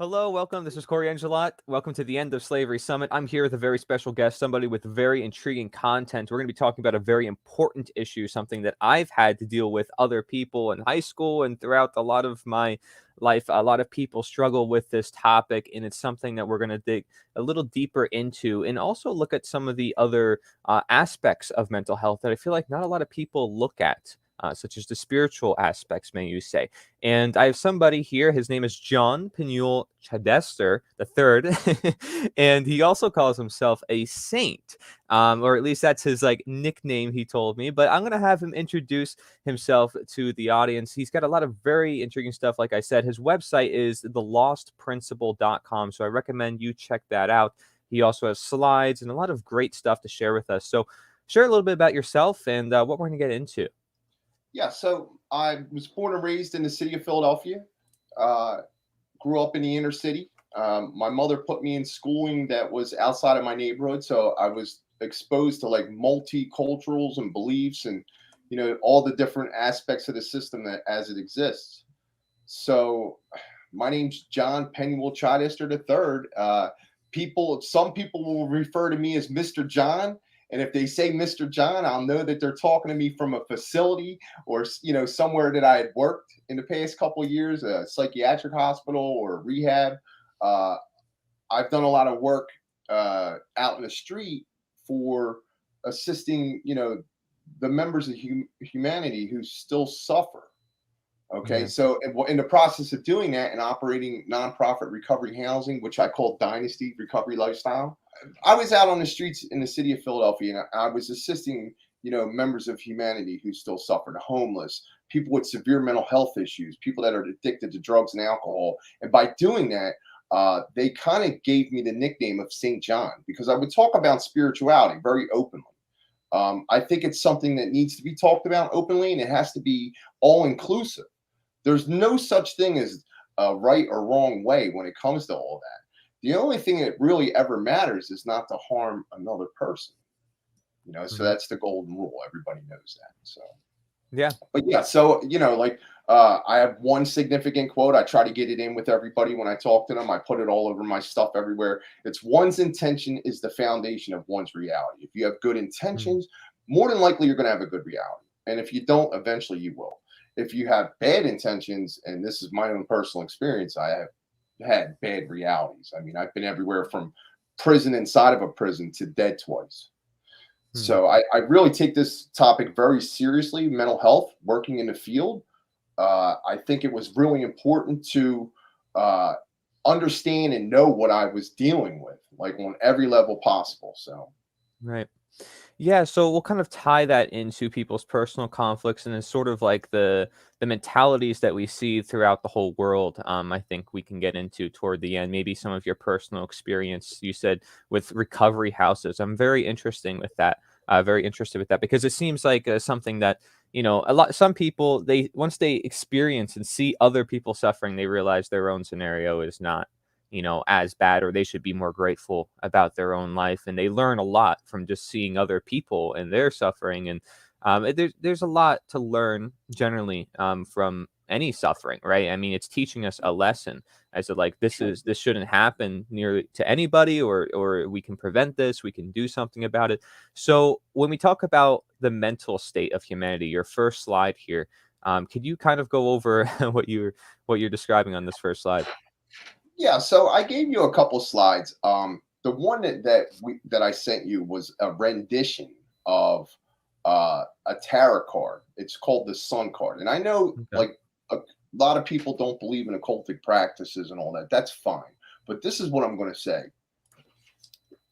Hello, welcome. This is Corey Welcome to the End of Slavery Summit. I'm here with a very special guest, somebody with very intriguing content. We're going to be talking about a very important issue, something that I've had to deal with other people in high school and throughout a lot of my life. A lot of people struggle with this topic, and it's something that we're going to dig a little deeper into and also look at some of the other aspects of mental health that I feel like not a lot of people look at. Such as the spiritual aspects, may you say. And I have somebody here. His name is John Penuel Chidester the third, and he also calls himself a saint, or at least that's his nickname. He told me, but I'm gonna have him introduce himself to the audience. He's got a lot of very intriguing stuff. Like I said, his website is thelostprinciple.com, so I recommend you check that out. He also has slides and a lot of great stuff to share with us. So share a little bit about yourself and what we're gonna get into. Yeah, so I was born and raised in the city of Philadelphia. Uh, Grew up in the inner city. My mother put me in schooling that was outside of my neighborhood, so I was exposed to like multiculturals and beliefs, and all the different aspects of the system that as it exists. So, my name's John Penuel Chidester the third. Some people will refer to me as Mr. John. And if they say Mr. John, I'll know that they're talking to me from a facility or somewhere that I had worked in the past couple of years, a psychiatric hospital or rehab. Uh, I've done a lot of work out in the street for assisting, the members of humanity who still suffer. Okay, Yeah. so in the process of doing that and operating nonprofit recovery housing, which I call Dynasty Recovery Lifestyle, I was out on the streets in the city of Philadelphia, and I was assisting, members of humanity who still suffer, the homeless, people with severe mental health issues, people that are addicted to drugs and alcohol. And by doing that, they kind of gave me the nickname of Saint John because I would talk about spirituality very openly. I think it's something that needs to be talked about openly, and it has to be all inclusive. There's no such thing as a right or wrong way when it comes to all that. The only thing that really ever matters is not to harm another person. So Mhm. that's the golden rule. Everybody knows that. So, Yeah. but yeah, so I have one significant quote. I try to get it in with everybody when I talk to them. I put it all over my stuff everywhere. It's one's intention is the foundation of one's reality. If you have good Mm. intentions, more than likely you're going to have a good reality. And if you don't, eventually you will. If you have bad intentions, and this is my own personal experience, I have had bad realities. I mean, I've been everywhere from prison inside of a prison to dead twice. Mm. So I really take this topic very seriously, mental health, working in the field. I think it was really important to uh, understand and know what I was dealing with, like on every level possible. So, Right. Yeah, so we'll kind of tie that into people's personal conflicts and then sort of like the mentalities that we see throughout the whole world. I think we can get into toward the end. Maybe some of your personal experience. You said with recovery houses. I'm very interesting with that. Very interested with that because it seems like something that a lot. Some people they once they experience and see other people suffering, they realize their own scenario is not as bad, or they should be more grateful about their own life. And they learn a lot from just seeing other people and their suffering. And there's a lot to learn generally from any suffering, right? I mean, it's teaching us a lesson as to like sure. this shouldn't happen near to anybody, or we can prevent this, we can do something about it. So when we talk about the mental state of humanity, your first slide here, could you kind of go over what you're describing on this first slide? Yeah, so I gave you a couple slides. The one that I sent you was a rendition of a tarot card. It's called the Sun card, and I know Okay. like a lot of people don't believe in occultic practices and all that. That's fine, but this is what I'm going to say.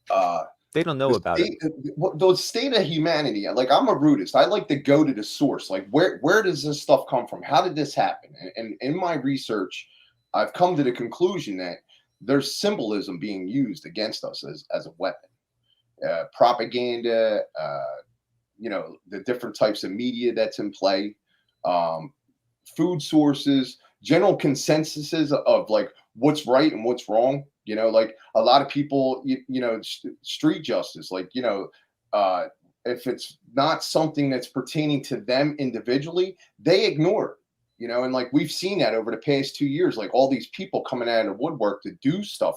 Uh, They don't know about it. the state of humanity. Like I'm a rootist. I like to go to the source. Like where does this stuff come from? How did this happen? And in my research, I've come to the conclusion that there's symbolism being used against us as a weapon. Propaganda, the different types of media that's in play, um, food sources, general consensuses of like what's right and what's wrong. Like a lot of people, street justice, like, if it's not something that's pertaining to them individually, they ignore it. you know, and like we've seen that over the past 2 years, like all these people coming out of the woodwork to do stuff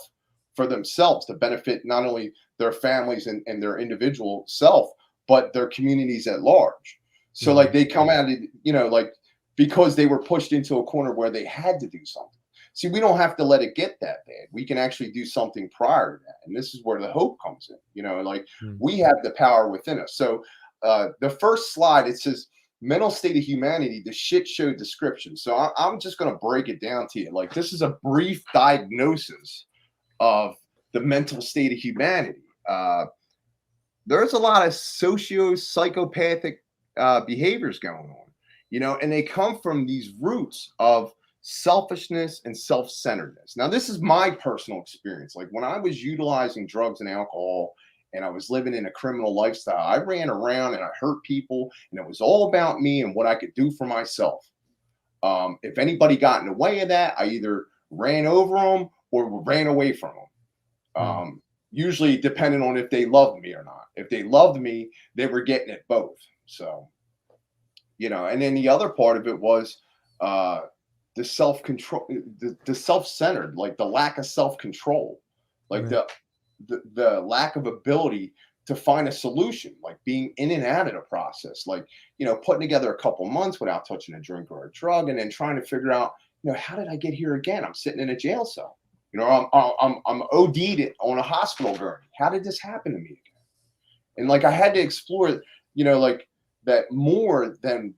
for themselves to benefit not only their families and their individual self, but their communities at large. So like they come out, you know, like because they were pushed into a corner where they had to do something. See, we don't have to let it get that bad. We can actually do something prior to that. And this is where the hope comes in, you know, like we have the power within us. So the first slide, it says mental state of humanity, the shit show description. So I'm just going to break it down to you. Like this is a brief diagnosis of the mental state of humanity. There's a lot of socio-psychopathic behaviors going on, you know, and they come from these roots of selfishness and self-centeredness. Now, this is my personal experience. Like when I was utilizing drugs and alcohol and I was living in a criminal lifestyle, I ran around and I hurt people, and it was all about me and what I could do for myself. If anybody got in the way of that, I either ran over them or ran away from them. Usually depending on if they loved me or not. If they loved me, they were getting it both. So, you know, and then the other part of it was the self-control, the self-centered, like the lack of self-control, like the lack of ability to find a solution, like being in and out of the process, like, you know, putting together a couple months without touching a drink or a drug, and then trying to figure out, you know, how did I get here again? I'm sitting in a jail cell. You know, I'm OD'd on a hospital gurney. How did this happen to me again? And like I had to explore, you know, like that more than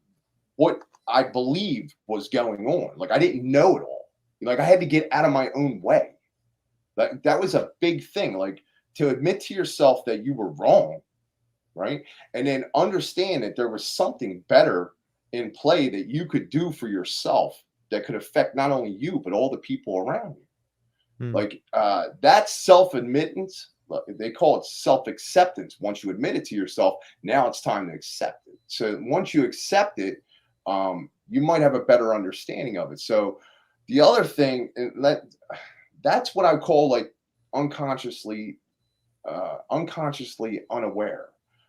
what I believed was going on. Like I didn't know it all. Like I had to get out of my own way. That was a big thing. Like to admit to yourself that you were wrong, right? And then understand that there was something better in play that you could do for yourself that could affect not only you, but all the people around you. Like that's self-admittance. They call it self-acceptance. Once you admit it to yourself, now it's time to accept it. So once you accept it, you might have a better understanding of it. So the other thing, that's what I call like unconsciously unaware.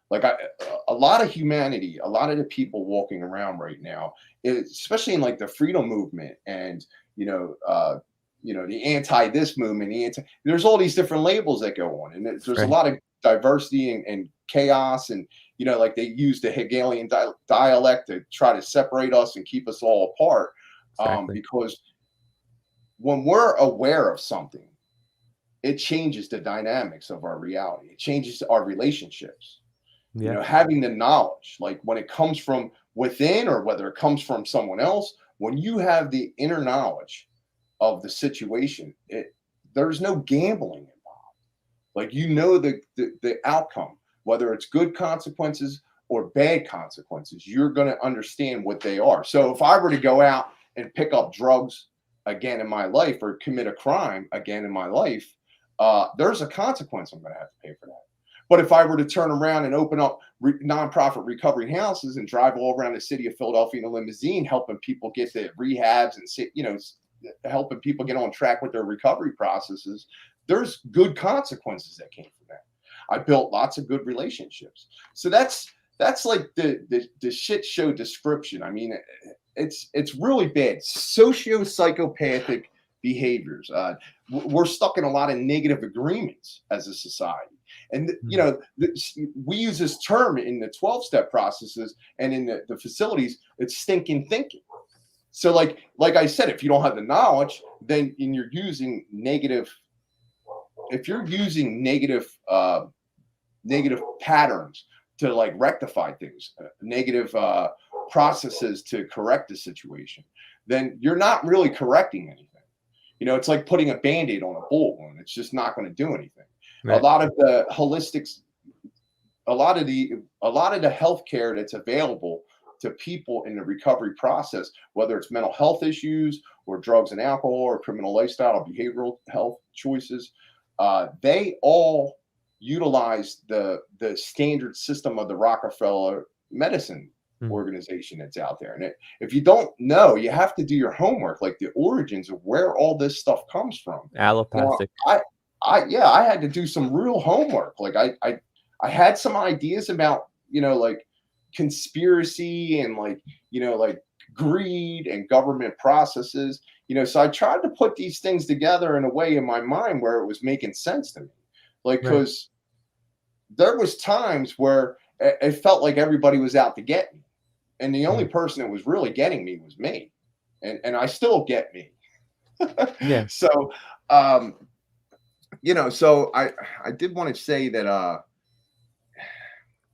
Like a lot of humanity, a lot of the people walking around right now, especially in like the freedom movement and, you know, the anti this movement, there's all these different labels that go on. And there's a lot of diversity and chaos. And, you know, like they use the Hegelian dialect to try to separate us and keep us all apart. Because when we're aware of something, it changes the dynamics of our reality. It changes our relationships. You know, having the knowledge, like when it comes from within or whether it comes from someone else, when you have the inner knowledge of the situation, there's no gambling involved. Like, you know, the outcome, whether it's good consequences or bad consequences, you're going to understand what they are. So if I were to go out and pick up drugs again in my life or commit a crime again in my life, there's a consequence I'm going to have to pay for that. But if I were to turn around and open up nonprofit recovery houses and drive all around the city of Philadelphia in a limousine, helping people get to rehabs and, you know, helping people get on track with their recovery processes, there's good consequences that came from that. I built lots of good relationships. So that's like the shit show description. I mean, it's really bad. Socio-psychopathic behaviors. We're stuck in a lot of negative agreements as a society. And, you know, we use this term in the 12-step processes and in the facilities, it's stinking thinking. So like I said, if you don't have the knowledge, then you're using negative, if you're using negative patterns to like rectify things, negative processes to correct the situation, then you're not really correcting anything. You know, it's like putting a Band-Aid on a bullet wound. It's just not going to do anything. Right. A lot of the holistics, a lot of the healthcare that's available to people in the recovery process, whether it's mental health issues or drugs and alcohol or criminal lifestyle or behavioral health choices, they all utilize the standard system of the Rockefeller medicine organization that's out there. And if you don't know, you have to do your homework, like the origins of where all this stuff comes from. Allopathic. You know, I had to do some real homework. Like I had some ideas about, you know, like conspiracy and like, you know, like greed and government processes. So I tried to put these things together in a way in my mind where it was making sense to me. Like, Right. because there was times where it felt like everybody was out to get me, and the only Mm. person that was really getting me was me, and I still get me. Yeah. So, um, so I did want to say that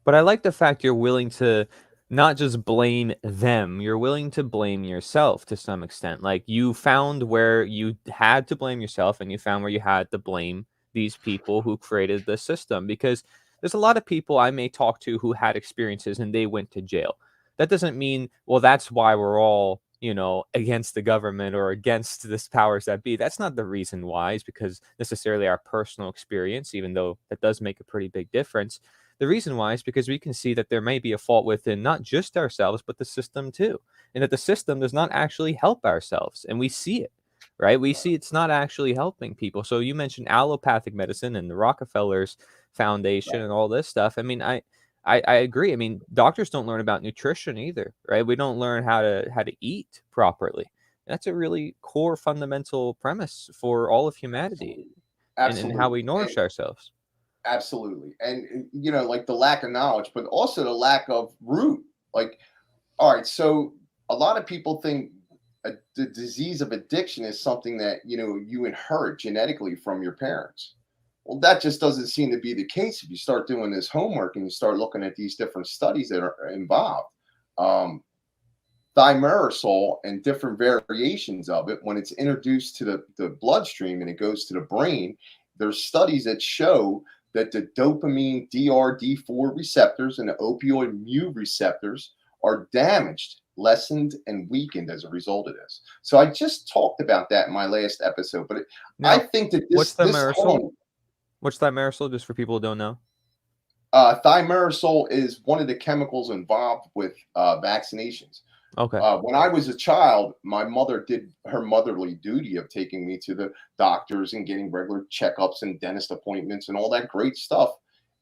But I like the fact you're willing to not just blame them, you're willing to blame yourself to some extent. Like you found where you had to blame yourself and you found where you had to blame these people who created the system because there's a lot of people I may talk to who had experiences and they went to jail. That doesn't mean, well, that's why we're all, against the government or against this powers that be. That's not the reason why, is because necessarily our personal experience, even though that does make a pretty big difference. The reason why is because we can see that there may be a fault within not just ourselves, but the system too. And that the system does not actually help ourselves. And we see it, right? We see it's not actually helping people. So you mentioned allopathic medicine and the Rockefellers Foundation and all this stuff. I mean, I agree. I mean, doctors don't learn about nutrition either, right? We don't learn how to eat properly. That's a really core fundamental premise for all of humanity absolutely, and how we absolutely, nourish ourselves. absolutely, and like the lack of knowledge, but also the lack of root. Like, all right, so a lot of people think the disease of addiction is something that you inherit genetically from your parents. Well, that just doesn't seem to be the case if you start doing this homework and you start looking at these different studies that are involved. Um, Thimerosal and different variations of it, when it's introduced to the bloodstream and it goes to the brain, there's studies that show that the dopamine DRD4 receptors and the opioid mu receptors are damaged, lessened, and weakened as a result of this. So I just talked about that in my last episode, but I Now, think that what's this this thimerosal? whole What's thimerosal, just for people who don't know? thimerosal is one of the chemicals involved with vaccinations. Okay. When I was a child, my mother did her motherly duty of taking me to the doctors and getting regular checkups and dentist appointments and all that great stuff.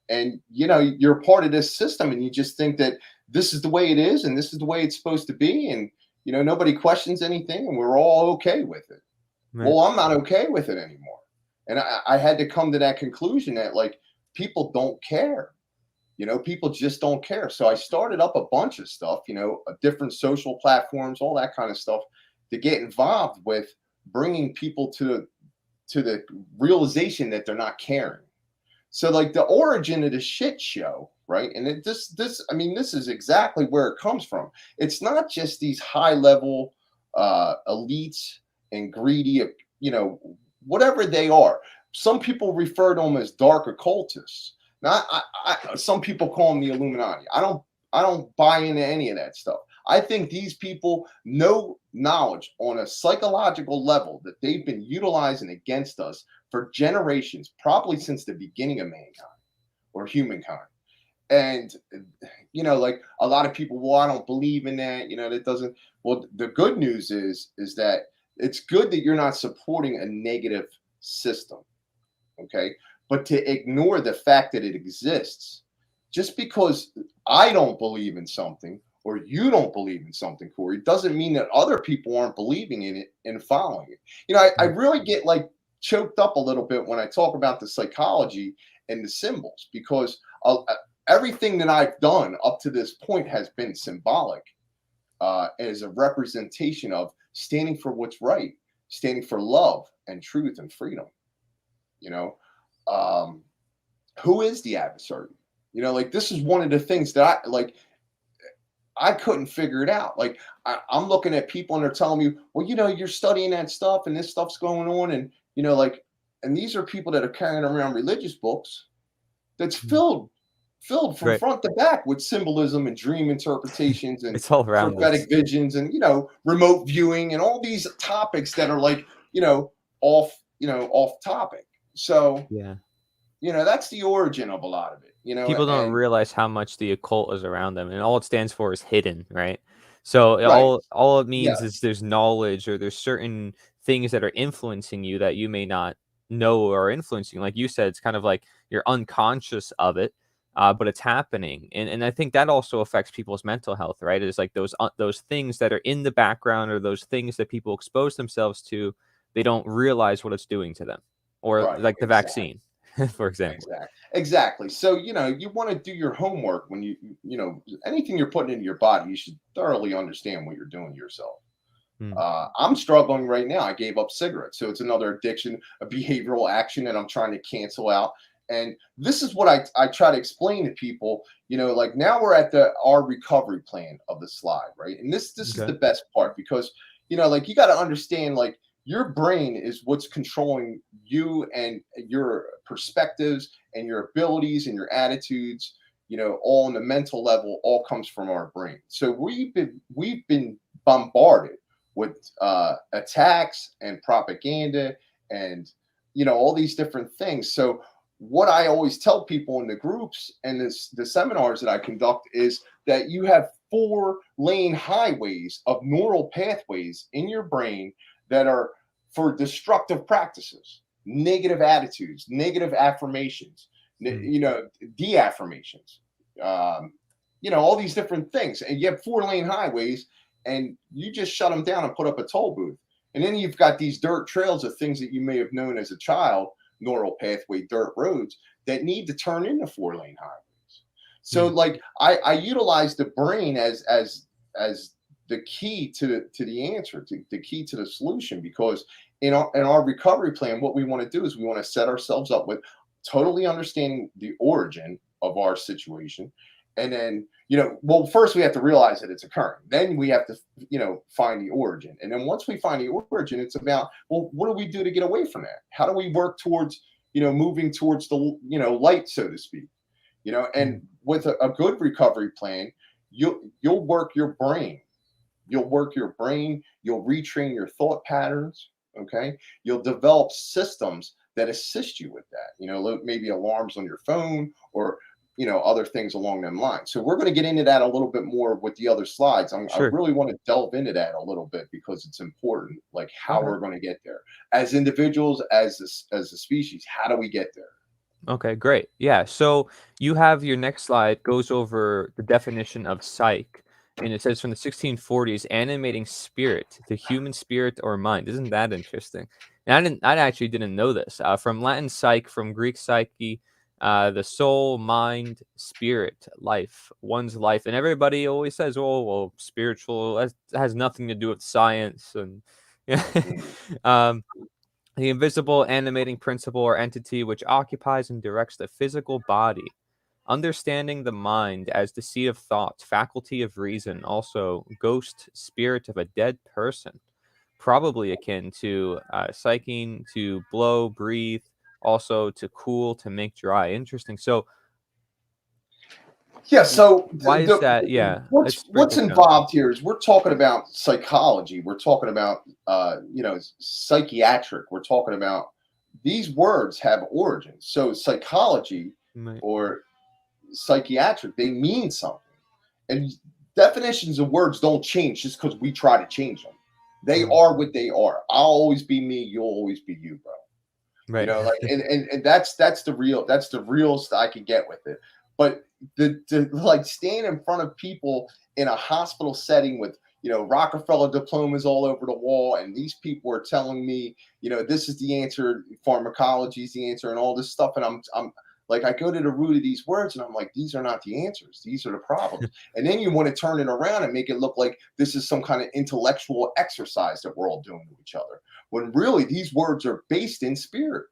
And you're part of this system, and you just think that this is the way it is, and this is the way it's supposed to be, and nobody questions anything, and we're all okay with it. Right. Well, I'm not okay with it anymore, and I had to come to that conclusion that like people don't care. People just don't care. So I started up a bunch of stuff, different social platforms, all that kind of stuff, to get involved with bringing people to the realization that they're not caring. So like the origin of the shit show, right? And I mean, this is exactly where it comes from. It's not just these high level elites and greedy, you know, whatever they are. Some people refer to them as dark occultists. Now, some people call them the Illuminati. I don't buy into any of that stuff. I think these people know knowledge on a psychological level that they've been utilizing against us for generations, probably since the beginning of mankind or humankind. And like a lot of people, well, I don't believe in that. That doesn't. Well, the good news is that it's good that you're not supporting a negative system. Okay, but to ignore the fact that it exists, just because I don't believe in something or you don't believe in something, Corey, doesn't mean that other people aren't believing in it and following it. I Right. really get like choked up a little bit when I talk about the psychology and the symbols because everything that I've done up to this point has been symbolic as a representation of standing for what's right, standing for love and truth and freedom. You know, um, who is the adversary? Like this is one of the things that I couldn't figure it out. Like I'm looking at people and they're telling me, well, you're studying that stuff and this stuff's going on, and and these are people that are carrying around religious books that's Mhm. filled from Right. front to back with symbolism and dream interpretations and It's all around us. prophetic visions and remote viewing and all these topics that are like off topic. So Yeah. that's the origin of a lot of it. People don't And realize how much the occult is around them, and all it stands for is hidden, right? So right, all it means is yes, there's knowledge or there's certain things that are influencing you that you may not know are influencing. Like you said, it's kind of like you're unconscious of it. but it's happening, and I think that also affects people's mental health, right? It's like those things that are in the background, or those things that people expose themselves to, they don't realize what it's doing to them, or Right. like the Exactly. vaccine, for example. Exactly. So, you want to do your homework when anything you're putting into your body, you should thoroughly understand what you're doing to yourself. Mm, I'm struggling right now. I gave up cigarettes. So it's another addiction, a behavioral action that I'm trying to cancel out. And this is what I try to explain to people, like now we're at our recovery plan of the slide, right? And this is okay. the best part because, like you got to understand, like your brain is what's controlling you and your perspectives and your abilities and your attitudes, all on the mental level, all comes from our brain. So we've been bombarded with attacks and propaganda and all these different things. So what I always tell people in the groups and the seminars that I conduct is that you have 4-lane highways of neural pathways in your brain that are for destructive practices, negative attitudes, negative affirmations, Mm, de-affirmations, all these different things. And you have 4-lane highways and you just shut them down and put up a toll booth. And then you've got these dirt trails of things that you may have known as a child, neural pathway, dirt roads that need to turn into 4-lane highways. So mm, like I utilize the brain as the key to the answer, to the key to the solution, because in our recovery plan, what we want to do is we want to set ourselves up with totally understanding the origin of our situation. And then, well, first we have to realize that it's occurring. Then we have to, find the origin. And then once we find the origin, it's about, well, what do we do to get away from that? How do we work towards, moving towards the, light, so to speak? And mm. with a good recovery plan, you'll work your brain. You'll work your brain. You'll retrain your thought patterns. Okay. You'll develop systems that assist you with that. Maybe alarms on your phone or other things along them lines. So we're going to get into that a little bit more with the other slides. I Sure. really want to delve into that a little bit because it's important, like how Okay. we're going to get there as individuals, as a species. How do we get there? Okay, great. Yeah. So you have your next slide goes over the definition of psych, and it says from the 1640s, animating spirit, the human spirit or mind. Isn't that interesting? And I actually didn't know this. From Latin psyche, from Greek psyche, the soul, mind, spirit, life, one's life. And everybody always says, "Oh, well, spiritual that has nothing to do with science." And yeah. Mm. um, the invisible animating principle or entity which occupies and directs the physical body, understanding the mind as the seat of thought, faculty of reason, also ghost spirit of a dead person, probably akin to psyching, to blow, breathe, also to cool, to make dry. Interesting. So, Yeah, so why is that? Yeah, what's let's break what's this down. involved here is we're talking about psychology. We're talking about psychiatric. We're talking about these words have origins. So psychology Right. or psychiatric, they mean something. And definitions of words don't change just because we try to change them. They Mm, are what they are. I'll always be me, you'll always be you, bro. right. Like and that's the realest I can get with it. But the like stand in front of people in a hospital setting with Rockefeller diplomas all over the wall, and these people are telling me this is the answer, pharmacology is the answer, and all this stuff, and I'm like, I go to the root of these words and I'm like, these are not the answers, these are the problems. And then you want to turn it around and make it look like this is some kind of intellectual exercise that we're all doing to each other, when really these words are based in spirit.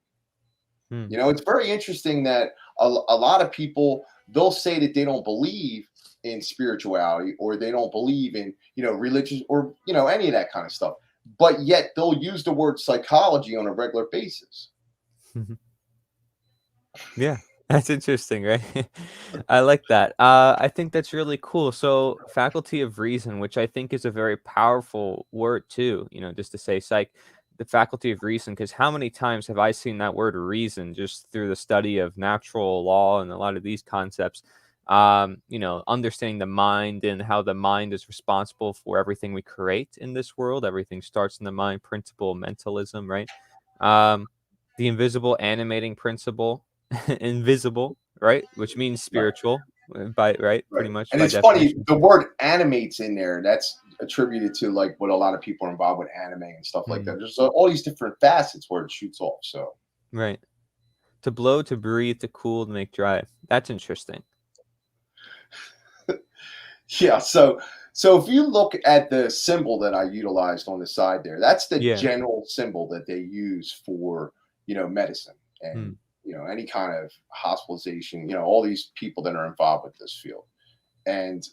Hmm. It's very interesting that a lot of people, they'll say that they don't believe in spirituality or they don't believe in, religion or, any of that kind of stuff. But yet they'll use the word psychology on a regular basis. Yeah, that's interesting, right? I like that. I think that's really cool. So, faculty of reason, which I think is a very powerful word too, just to say psych, the faculty of reason, because how many times have I seen that word reason just through the study of natural law and a lot of these concepts? Understanding the mind and how the mind is responsible for everything we create in this world. Everything starts in the mind, principle, mentalism, right? Um, the invisible animating principle invisible. right? Which means Right. spiritual, by right, Right. pretty much And by it's funny, definition. the word animates in there. That's attributed to like what a lot of people are involved with anime and stuff like Hmm. that. There's all these different facets where it shoots off. So Right. To blow, to breathe, to cool, to make dry. That's interesting. yeah, so if you look at the symbol that I utilized on the side there, that's the Yeah. general symbol that they use for, medicine and, Hmm. any kind of hospitalization, all these people that are involved with this field. And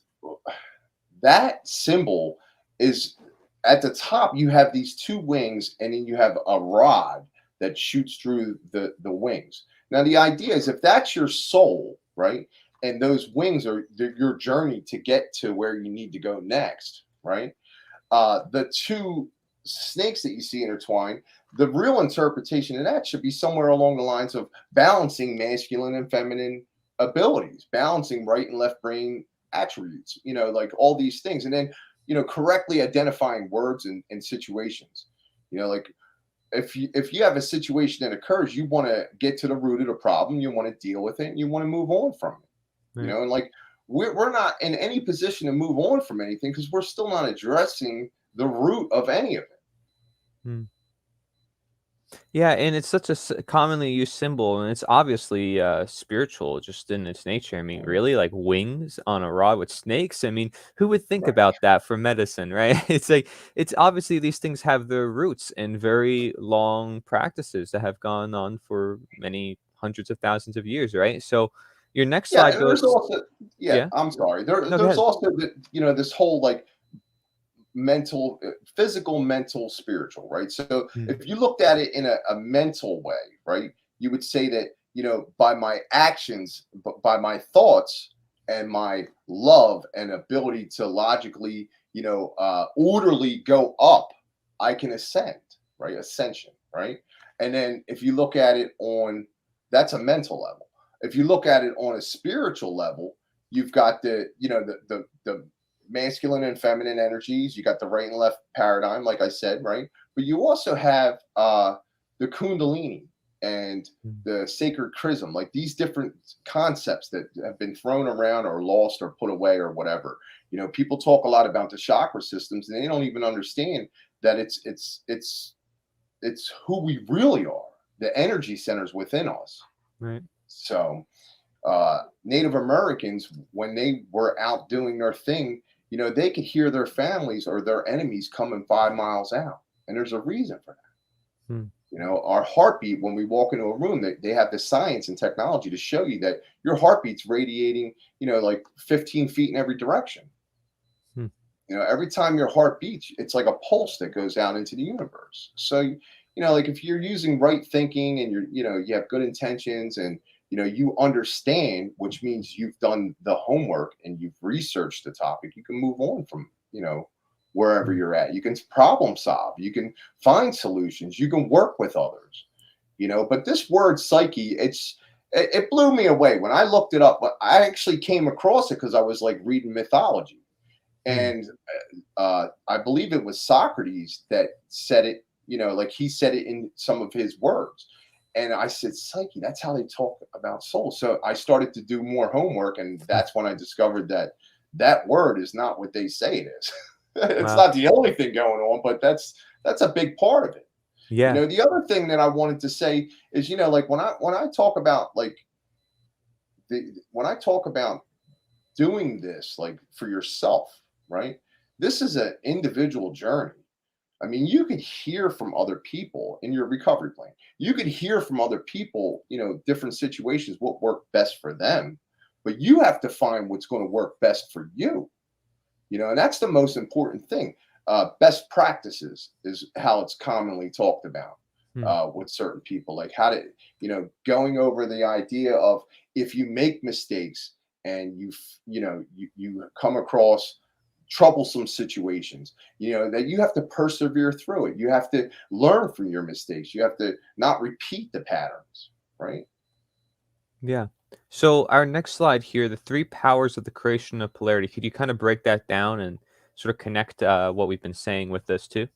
that symbol is at the top, you have these two wings, and then you have a rod that shoots through the wings. Now, the idea is if that's your soul, right? And those wings are your journey to get to where you need to go next, right? The two snakes that you see intertwined, the real interpretation of that should be somewhere along the lines of balancing masculine and feminine abilities, balancing right and left brain attributes, like all these things. And then, correctly identifying words and situations. Like if you have a situation that occurs, you want to get to the root of the problem, you want to deal with it, and you want to move on from it. Right. And like we're not in any position to move on from anything because we're still not addressing the root of any of it. Hmm. Yeah, and it's such a commonly used symbol, and it's obviously spiritual just in its nature. I mean, really, like wings on a rod with snakes. I mean, who would think Right. about that for medicine, right? It's like it's obviously these things have their roots in very long practices that have gone on for many hundreds of thousands of years, right? So your next Yeah, slide and there's goes, also yeah, yeah, I'm sorry. There no, go there's ahead. also this whole like mental, physical, mental, spiritual, right? So Mm, if you looked at it in a mental way, right, you would say that, by my actions, by my thoughts and my love and ability to logically, orderly go up, I can ascend, right? Ascension, right? And then if you look at it on that's a mental level. If you look at it on a spiritual level, you've got the masculine and feminine energies. You got the right and left paradigm, like I said, right? But you also have the Kundalini and mm, the sacred chrism, like these different concepts that have been thrown around or lost or put away or whatever. People talk a lot about the chakra systems, and they don't even understand that it's who we really are, the energy centers within us. right. So Native Americans, when they were out doing their thing, they could hear their families or their enemies coming 5 miles out. And there's a reason for that. Mm, Our heartbeat, when we walk into a room, they have the science and technology to show you that your heartbeat's radiating, like 15 feet in every direction. mm, Every time your heart beats, it's like a pulse that goes out into the universe. So, like if you're using right thinking and you have good intentions and, you understand, which means you've done the homework and you've researched the topic, you can move on from, wherever mm. you're at. You can problem solve, you can find solutions, you can work with others, but this word psyche, it blew me away when I looked it up. But I actually came across it because I was like reading mythology. Mm. And I believe it was Socrates that said it, like he said it in some of his words. And I said, Psyche, that's how they talk about soul. So I started to do more homework. And that's when I discovered that that word is not what they say it is. It's Wow. not the only thing going on, but that's a big part of it. Yeah. The other thing that I wanted to say is, like when I talk about like when I talk about doing this like for yourself, right? This is an individual journey. I mean, you could hear from other people in your recovery plan. You could hear from other people, different situations, what worked best for them. But you have to find what's going to work best for you, and that's the most important thing. Best practices is how it's commonly talked about Mm, with certain people, like how to, going over the idea of if you make mistakes and you come across troublesome situations, that you have to persevere through it. You have to learn from your mistakes. You have to not repeat the patterns, right? yeah. So our next slide here, the three powers of the creation of polarity. Could you kind of break that down and sort of connect what we've been saying with this too?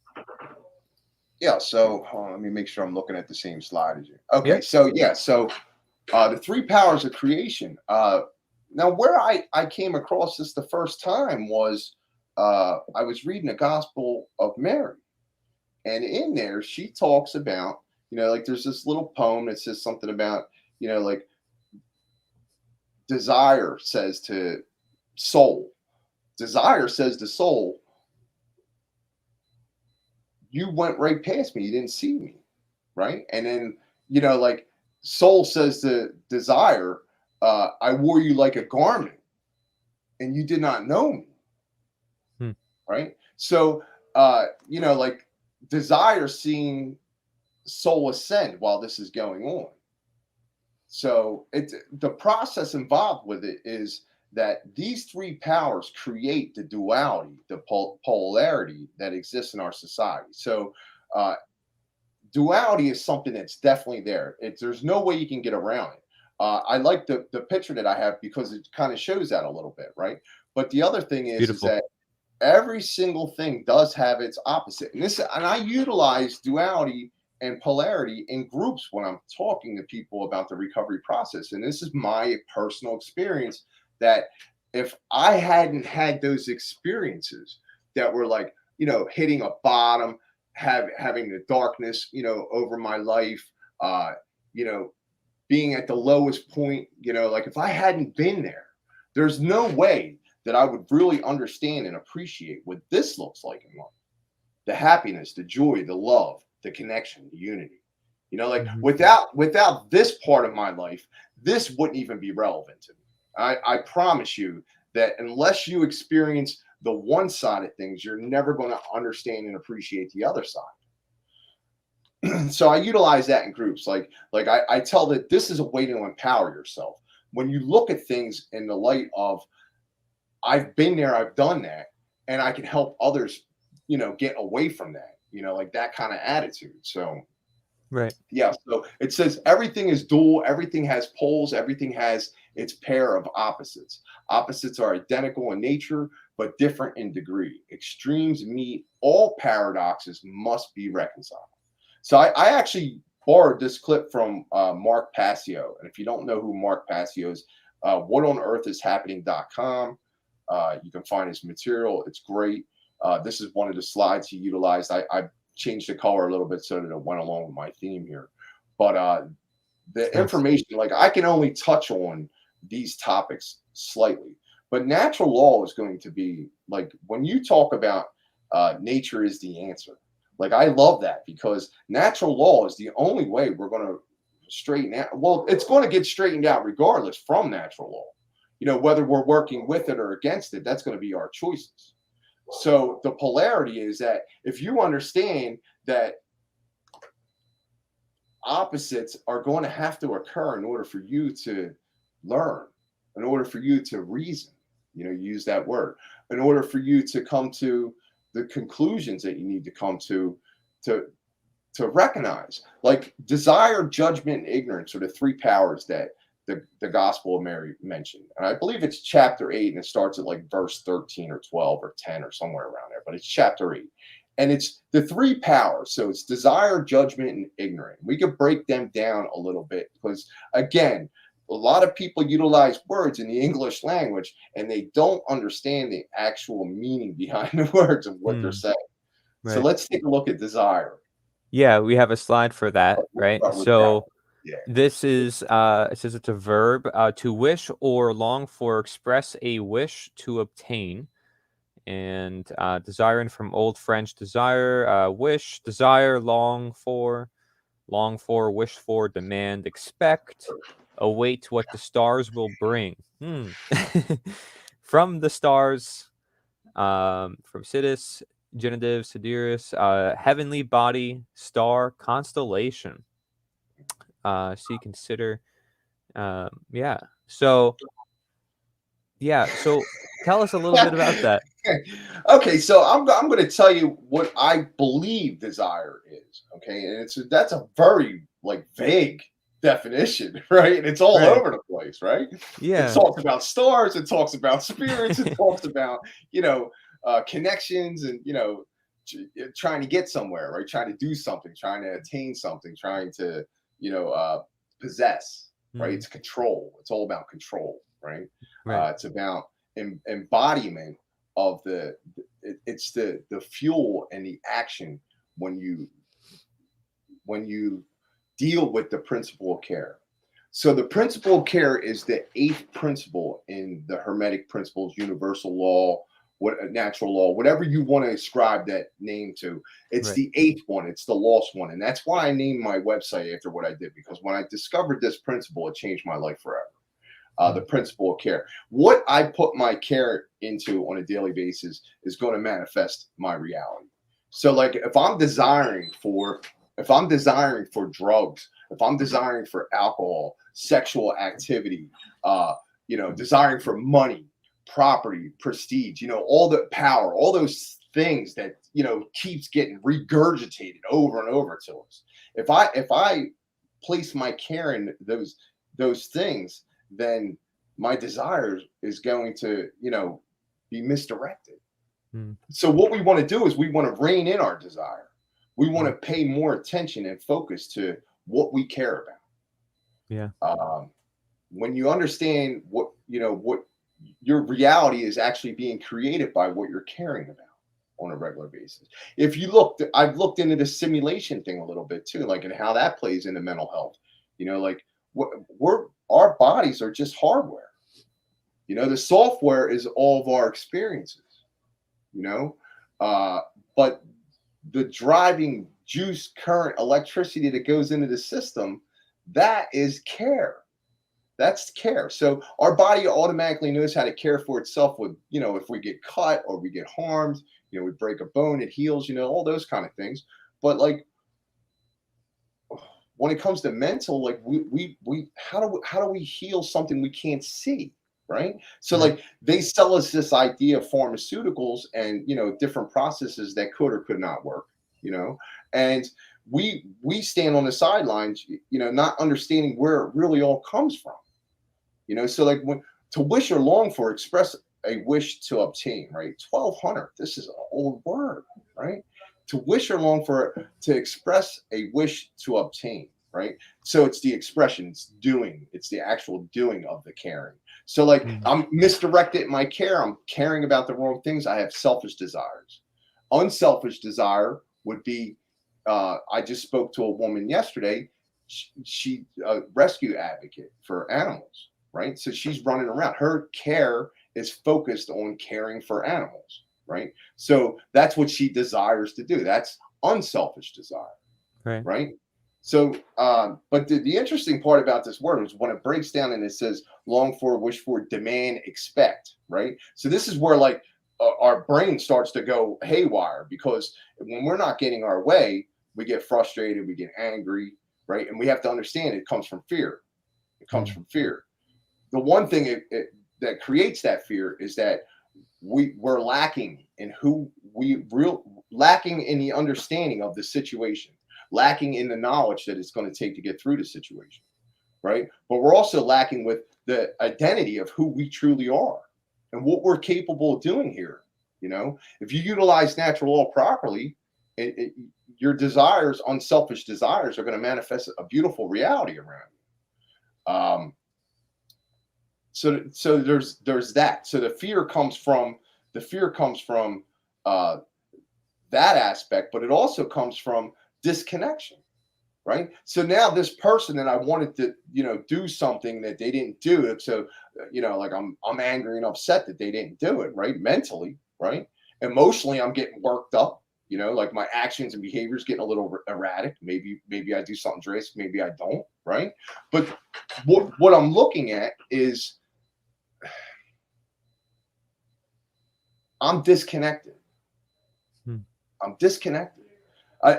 Yeah. So hold on, let me make sure I'm looking at the same slide as you. Yeah. Okay. So yeah. So The three powers of creation. Now, where I came across this the first time was I was reading the Gospel of Mary. And in there, she talks about, like there's this little poem that says something about, like desire says to soul. Desire says to soul, you went right past me. You didn't see me. Right. And then, like soul says to desire, I wore you like a garment and you did not know me. Hmm. Right. So, like desire seeing soul ascend while this is going on. So it's the process involved with it is that these three powers create the duality, the polarity that exists in our society. So uh, duality is something that's definitely there. There's no way you can get around it. I like the picture that I have because it kind of shows that a little bit, right? But the other thing is Beautiful. that every single thing does have its opposite, and I utilize duality and polarity in groups when I'm talking to people about the recovery process. And this is my personal experience that if I hadn't had those experiences that were like, hitting a bottom, having the darkness, over my life, uh, you know, being at the lowest point, like if I hadn't been there, there's no way that I would really understand and appreciate what this looks like in life. The happiness, the joy, the love, the connection, the unity. Like Mhm. without this part of my life, this wouldn't even be relevant to me. I promise you that unless you experience the one side of things, you're never going to understand and appreciate the other side. So I utilize that in groups. Like I tell that this is a way to empower yourself. When you look at things in the light of I've been there, I've done that, and I can help others, get away from that, like that kind of attitude. So Right. yeah, so it says everything is dual, everything has poles, everything has its pair of opposites. Opposites are identical in nature, but different in degree. Extremes meet, all paradoxes must be reconciled. So I actually borrowed this clip from Mark Passio. And if you don't know who Mark Passio is, whatonearthishappening.com. You can find his material. It's great. This is one of the slides he utilized. I changed the color a little bit so that it went along with my theme here. But the Nice. information, like I can only touch on these topics slightly. But natural law is going to be like when you talk about nature is the answer. Like I love that because natural law is the only way we're going to straighten out. Well, it's going to get straightened out regardless from natural law. Whether we're working with it or against it, that's going to be our choices. So the polarity is that if you understand that opposites are going to have to occur in order for you to learn, in order for you to reason, use that word, in order for you to come to the conclusions that you need to come to to recognize, like desire, judgment, and ignorance are the three powers that the Gospel of Mary mentioned. And I believe it's chapter 8, and it starts at like verse 13 or 12 or 10 or somewhere around there, but it's chapter 8. And it's the three powers. So it's desire, judgment, and ignorance. We could break them down a little bit because, again, a lot of people utilize words in the English language and they don't understand the actual meaning behind the words of what they're Hmm. saying. So Right. let's take a look at desire. Yeah, we have a slide for that, We'll right? start with that So one. Yeah. this is it says it's a verb, to wish or long for, express a wish to obtain. And desiring from Old French desire, wish, desire, long for, wish for, demand, expect, await what the stars will bring. From the stars, from Sidus, genitive, sidereus, heavenly body, star, constellation. See, consider. Yeah. So, yeah. So tell us a little bit about that. Okay, so I'm going to tell you what I believe desire is. Okay, and that's a very like vague definition, right? And it's all Right. over the place, right? It Yeah. talks about stars, it talks about spirits, it talks about connections, and trying to get somewhere, right? Trying to do something, trying to attain something, trying to you know uh, possess. right? Mm. It's control. It's all about control, right? Right. It's about embodiment of it's the fuel and the action when you deal with the principle of care. So the principle of care is the eighth principle in the Hermetic principles, universal law, what natural law, whatever you want to ascribe that name to. It's Right. the eighth one. It's the lost one, and that's why I named my website after what I did, because when I discovered this principle, it changed my life forever. The Mm. principle of care. What I put my care into on a daily basis is going to manifest my reality. So, like, if I'm desiring for drugs, if I'm desiring for alcohol, sexual activity, desiring for money, property, prestige, all the power, all those things that keeps getting regurgitated over and over to us. If I place my care in those things, then my desires is going to, be misdirected. Mm. So what we want to do is we want to rein in our desire. We want Mm. to pay more attention and focus to what we care Yeah. about. When you understand what your reality is actually being created by what you're caring about on a regular basis. If you look, I've looked into the simulation thing a little bit too, like, and how that plays into mental health. Like, our bodies are just hardware. The software is all of our experiences. You know, uh, but the driving juice, current, electricity that goes into the system, that is care. That's care. So our body automatically knows how to care for itself with, if we get cut or we get harmed, we break a bone, it heals, all those kind of things. But like, when it comes to mental, like, we how do we heal something we can't see? Right. So Right. like, they sell us this idea of pharmaceuticals and different processes that could or could not work, and we stand on the sidelines, not understanding where it really all comes from. So like, when to wish or long for, express a wish to obtain, right? 1200. This is an old word, right? To wish or long for, to express a wish to obtain, right? So it's the expression, it's doing, it's the actual doing of the caring. So like, Mm. I'm misdirected in my care. I'm caring about the wrong things. I have selfish desires. Unselfish desire would be, I just spoke to a woman yesterday. She a rescue advocate for animals, right? So she's running around. Her care is focused on caring for animals, right? So that's what she desires to do. That's unselfish desire, Right. right? So, but the interesting part about this word is when it breaks down and it says long for, wish for, demand, expect, right? So this is where, like, our brain starts to go haywire, because when we're not getting our way, we get frustrated, we get angry, right? And we have to understand it comes from fear. It comes Mm. from fear. The one thing that creates that fear is that we're lacking in lacking in the understanding of the situation, lacking in the knowledge that it's going to take to get through the situation, right? But we're also lacking with the identity of who we truly are and what we're capable of doing here. If you utilize natural law properly, your desires, unselfish desires, are going to manifest a beautiful reality around you. So there's that. So the fear comes from uh, that aspect, but it also comes from disconnection, right? So now this person that I wanted to do something that they didn't do, so like, I'm angry and upset that they didn't do it, right? Mentally, right? Emotionally, I'm getting worked up. Like, my actions and behaviors getting a little erratic. Maybe I do something drastic, maybe I don't, right? But what I'm looking at is, I'm disconnected. Mm. I'm disconnected.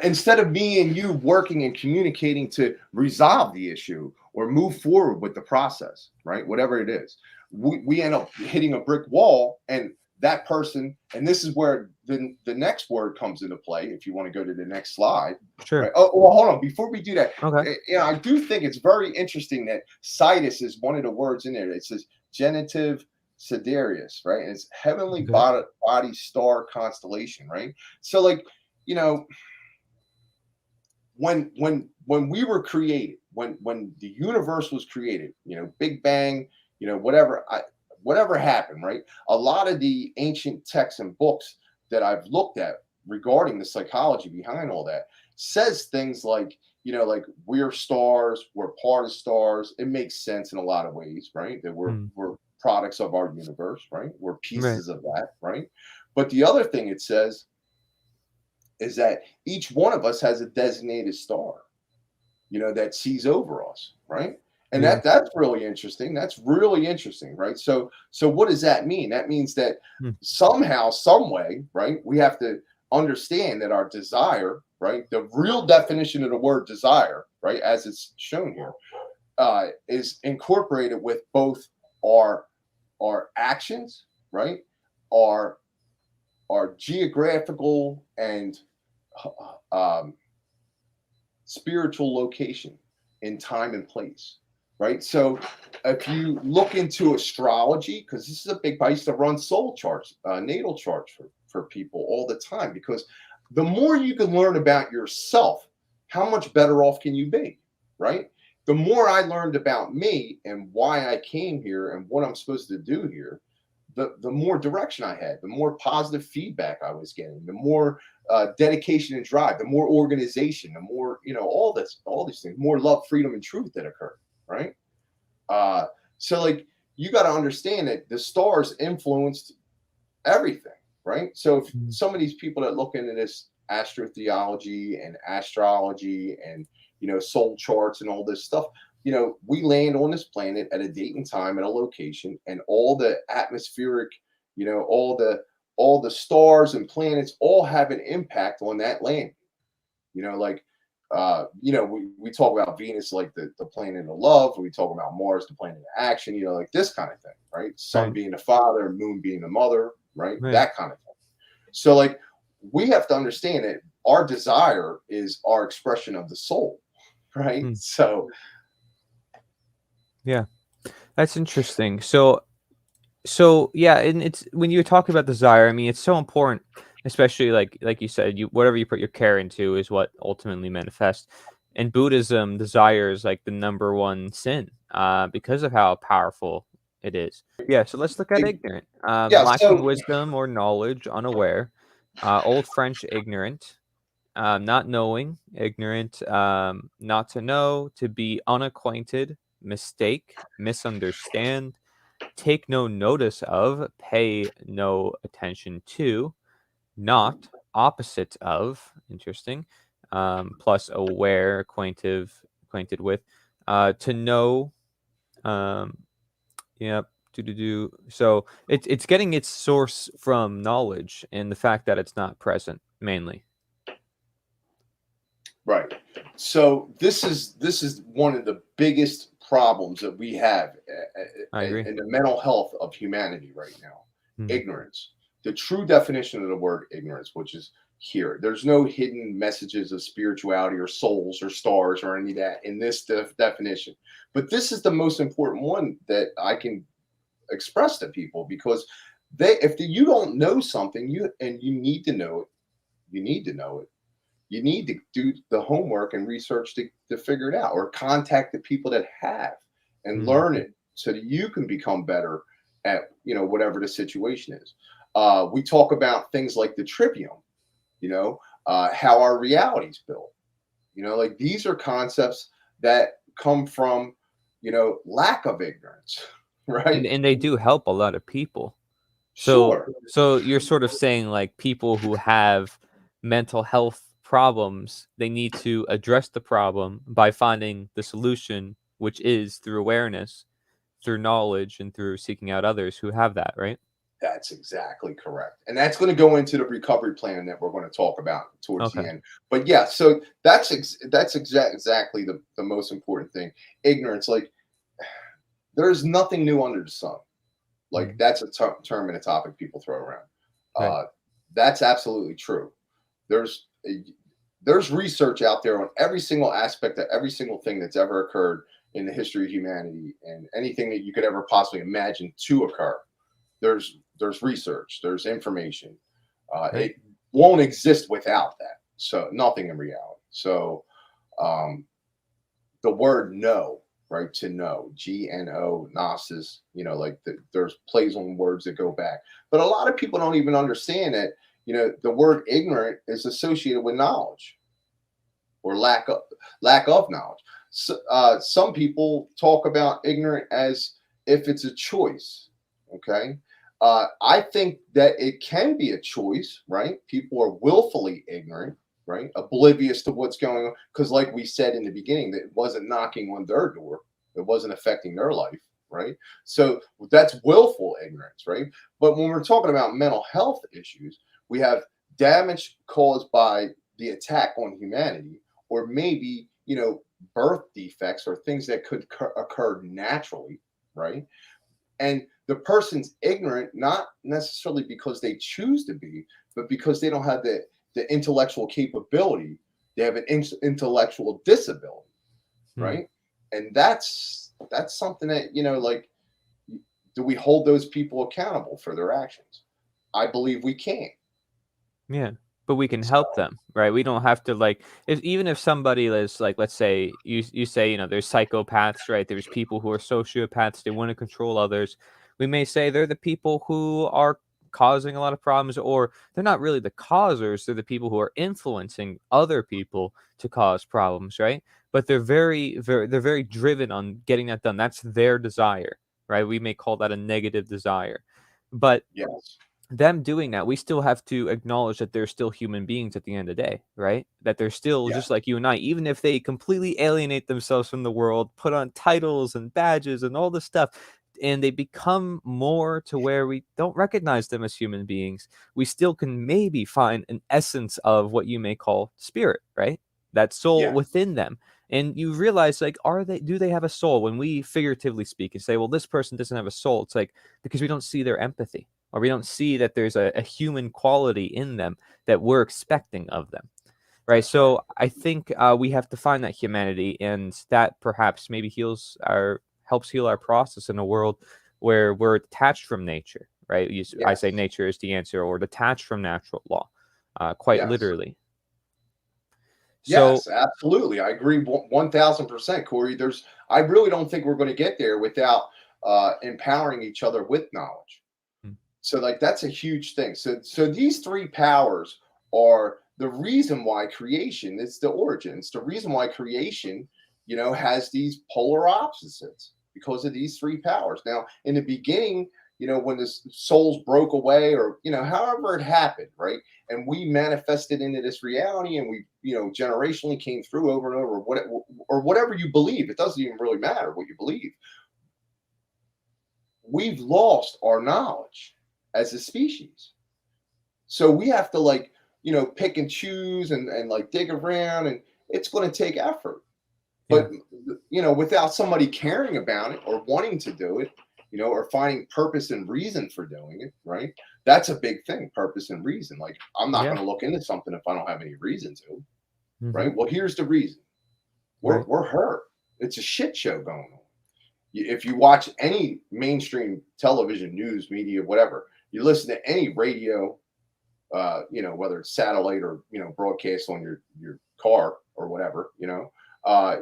Instead of me and you working and communicating to resolve the issue or move forward with the process, right? Whatever it is, we end up hitting a brick wall, and that person, and this is where the next word comes into play. If you want to go to the next slide, right? Sure. Oh, well, hold on. Before we do that, Okay. I do think it's very interesting that situs is one of the words in there. It says genitive sidereus, right? And it's heavenly Okay. body star constellation, right? So like, you know, when we were created, when the universe was created, Big Bang, whatever whatever happened, right? A lot of the ancient texts and books that I've looked at regarding the psychology behind all that says things like, like we're stars, we're part of stars. It makes sense in a lot of ways, right? That Mm. we're products of our universe, right? We're Right. pieces of that, right? But the other thing it says is that each one of us has a designated star, that sees over us, right? And Yeah. that's really interesting. That's really interesting, right? So what does that mean? That means that Mm. somehow, some way, right? We have to understand that our desire, right? The real definition of the word desire, right, as it's shown here, is incorporated with both our our actions, right? Our our geographical and um, spiritual location in time and place, right? So if you look into astrology, because this is a big, I used to run soul charts, natal charts for people all the time, because the more you can learn about yourself, how much better off can you be, right? The more I learned about me and why I came here and what I'm supposed to do here, the more direction I had, the more positive feedback I was getting, the more dedication and drive, the more organization, the more, all these things, more love, freedom, and truth that occurred, right? Uh, so like you got to understand that the stars influenced everything, right? So if Mm. some of these people that look into this astrotheology and astrology and soul charts and all this stuff, we land on this planet at a date and time and a location, and all the atmospheric, all the stars and planets all have an impact on that land. Like we talk about Venus like the planet of love, we talk about Mars the planet of action, like this kind of thing, right? Sun Right. being the father, moon being the mother, right? Right. That kind of thing. So like we have to understand that our desire is our expression of the soul, right? Mm. So Yeah. That's interesting. So yeah, and it's when you talk about desire, I mean, it's so important, especially like you said, you whatever you put your care into is what ultimately manifests. In Buddhism, desire is like the number one sin, because of how powerful it is. Yeah, so let's look at it- ignorant. yeah, Lacking so wisdom or knowledge, unaware. Old French, ignorant. Not knowing, ignorant. Not to know, to be unacquainted, mistake, misunderstand, take no notice of, pay no attention to, not, opposite of, interesting, plus aware, acquainted with, to know, um, yep, do. So it's getting its source from knowledge and the fact that it's not present mainly. right. So this is one of the biggest problems that we have I agree. in the mental health of humanity right now. Mhm. Ignorance. The true definition of the word ignorance, which is here. There's no hidden messages of spirituality or souls or stars or any of that in this definition. But this is the most important one that I can express to people, because you don't know something, you need to know it, you need to know it, you need to do the homework and research to figure it out, or contact the people that have and Mm. learn it so that you can become better at whatever the situation is. We talk about things like the trivium, how our reality is built. Like these are concepts that come from lack of ignorance, And right? and they do help a lot of people. So Sure. so you're sort of saying, like, people who have mental health problems, they need to address the problem by finding the solution, which is through awareness, through knowledge, and through seeking out others who have that, right? That's exactly correct. And that's going to go into the recovery plan that we're going to talk about towards the Okay. end. But yeah, so that's exactly the most important thing. Ignorance, like there's nothing new under the sun. Like Mm. that's a term and a topic people throw around. Right. Uh, that's absolutely true. There's there's research out there on every single aspect of every single thing that's ever occurred in the history of humanity, and anything that you could ever possibly imagine to occur. There's research, there's information. Right. It won't exist without that. So nothing in reality. So Um, the word know, right? To know, Gno, gnosis, like there's plays on words that go back. But a lot of people don't even understand that, the word ignorant is associated with knowledge or lack of knowledge. So, some people talk about ignorant as if it's a choice. Okay. I think that it can be a choice, right? People are willfully ignorant, right? Oblivious to what's going on. Because, like we said in the beginning, that it wasn't knocking on their door, it wasn't affecting their life, right? So that's willful ignorance, right? But when we're talking about mental health issues, we have damage caused by the attack on humanity, or maybe, birth defects or things that could occur naturally, right? And the person's ignorant, not necessarily because they choose to be, but because they don't have the intellectual capability. They have an intellectual disability, Hmm. right? And that's something that, like, do we hold those people accountable for their actions? I believe we can. Yeah, but we can help So them, right? We don't have to like if even if somebody is like, let's say you say, there's psychopaths, right? There's people who are sociopaths, they want to control others. We may say they're the people who are causing a lot of problems, or they're not really the causers, they're the people who are influencing other people to cause problems, right? But they're very driven on getting that done. That's their desire, right? We may call that a negative desire. But yes, them doing that, we still have to acknowledge that they're still human beings at the end of the day, right? That they're still yeah, just like you and I, even if they completely alienate themselves from the world, put on titles and badges and all this stuff, and they become more to where we don't recognize them as human beings, we still can maybe find an essence of what you may call spirit, right? That soul yeah, within them. And you realize, like, do they have a soul? When we figuratively speak and say, well, this person doesn't have a soul, it's like because we don't see their empathy, or we don't see that there's a human quality in them that we're expecting of them, right? that's right. So I think we have to find that humanity, and that perhaps maybe helps heal our process in a world where we're detached from nature, right? I say Yes, nature is the answer, or detached from natural law, quite yes. literally. So Yes, absolutely. I agree 1000%, Corey. I really don't think we're going to get there without empowering each other with knowledge. mm, So, like, that's a huge thing. So these three powers are the reason why creation is the origin. It's the reason why creation, has these polar opposites because of these three powers. Now, in the beginning, when the souls broke away, or however it happened, right? And we manifested into this reality, and we, generationally came through over and over, or whatever you believe. It doesn't even really matter what you believe. We've lost our knowledge as a species. So we have to, like, pick and choose, and like dig around, and it's going to take effort. yeah, But without somebody caring about it or wanting to do it, or finding purpose and reason for doing it, right? That's a big thing, purpose and reason. Like, I'm not yeah, going to look into something if I don't have any reason to, hmm, right? Well, here's the reason. We're right, we're hurt. It's a shit show going on. If you watch any mainstream television, news, media, whatever, you listen to any radio, whether it's satellite or broadcast on your car or whatever, uh,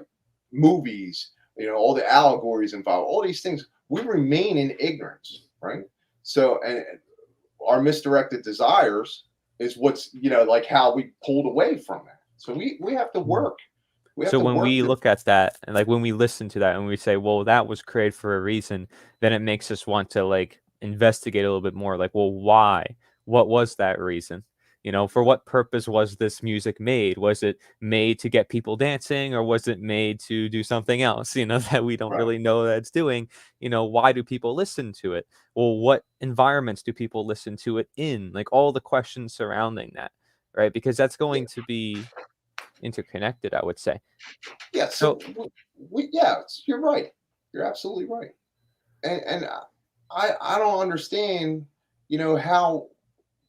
movies, all the allegories involved, all these things, we remain in ignorance, right? So, and our misdirected desires is what's, like, how we pulled away from that. So we have to mm. work. We have So to when work we to. look at that, and like when we listen to that and we say, well, that was created for a reason, then it makes us want to like investigate a little bit more. Like, well, why? What was that reason? For what purpose was this music made? Was it made to get people dancing, or was it made to do something else, that we don't Right. really know that it's doing? Why do people listen to it? Well, what environments do people listen to it in? Like all the questions surrounding that, right? Because that's Yeah. going to be interconnected, I would say. Yeah. So So, yeah, you're right. You're absolutely right. And I don't understand, how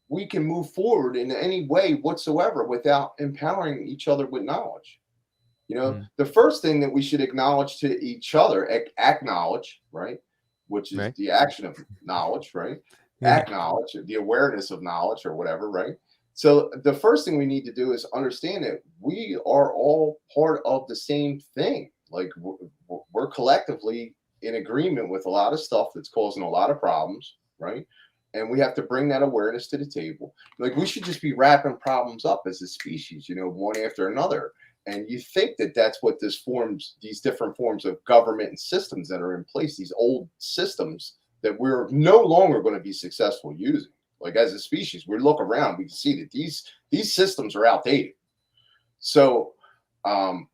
we can move forward in any way whatsoever without empowering each other with knowledge. mm, The first thing that we should acknowledge to each other, acknowledge, right? Which is right? the action of knowledge, right? Yeah. Acknowledge the awareness of knowledge or whatever, right? So the first thing we need to do is understand that we are all part of the same thing. Like we're collectively in agreement with a lot of stuff that's causing a lot of problems, right? And we have to bring that awareness to the table. Like we should just be wrapping problems up as a species, one after another. And you think that that's what these different forms of government and systems that are in place, these old systems that we're no longer going to be successful using. Like as a species, we look around, we can see that these systems are outdated. So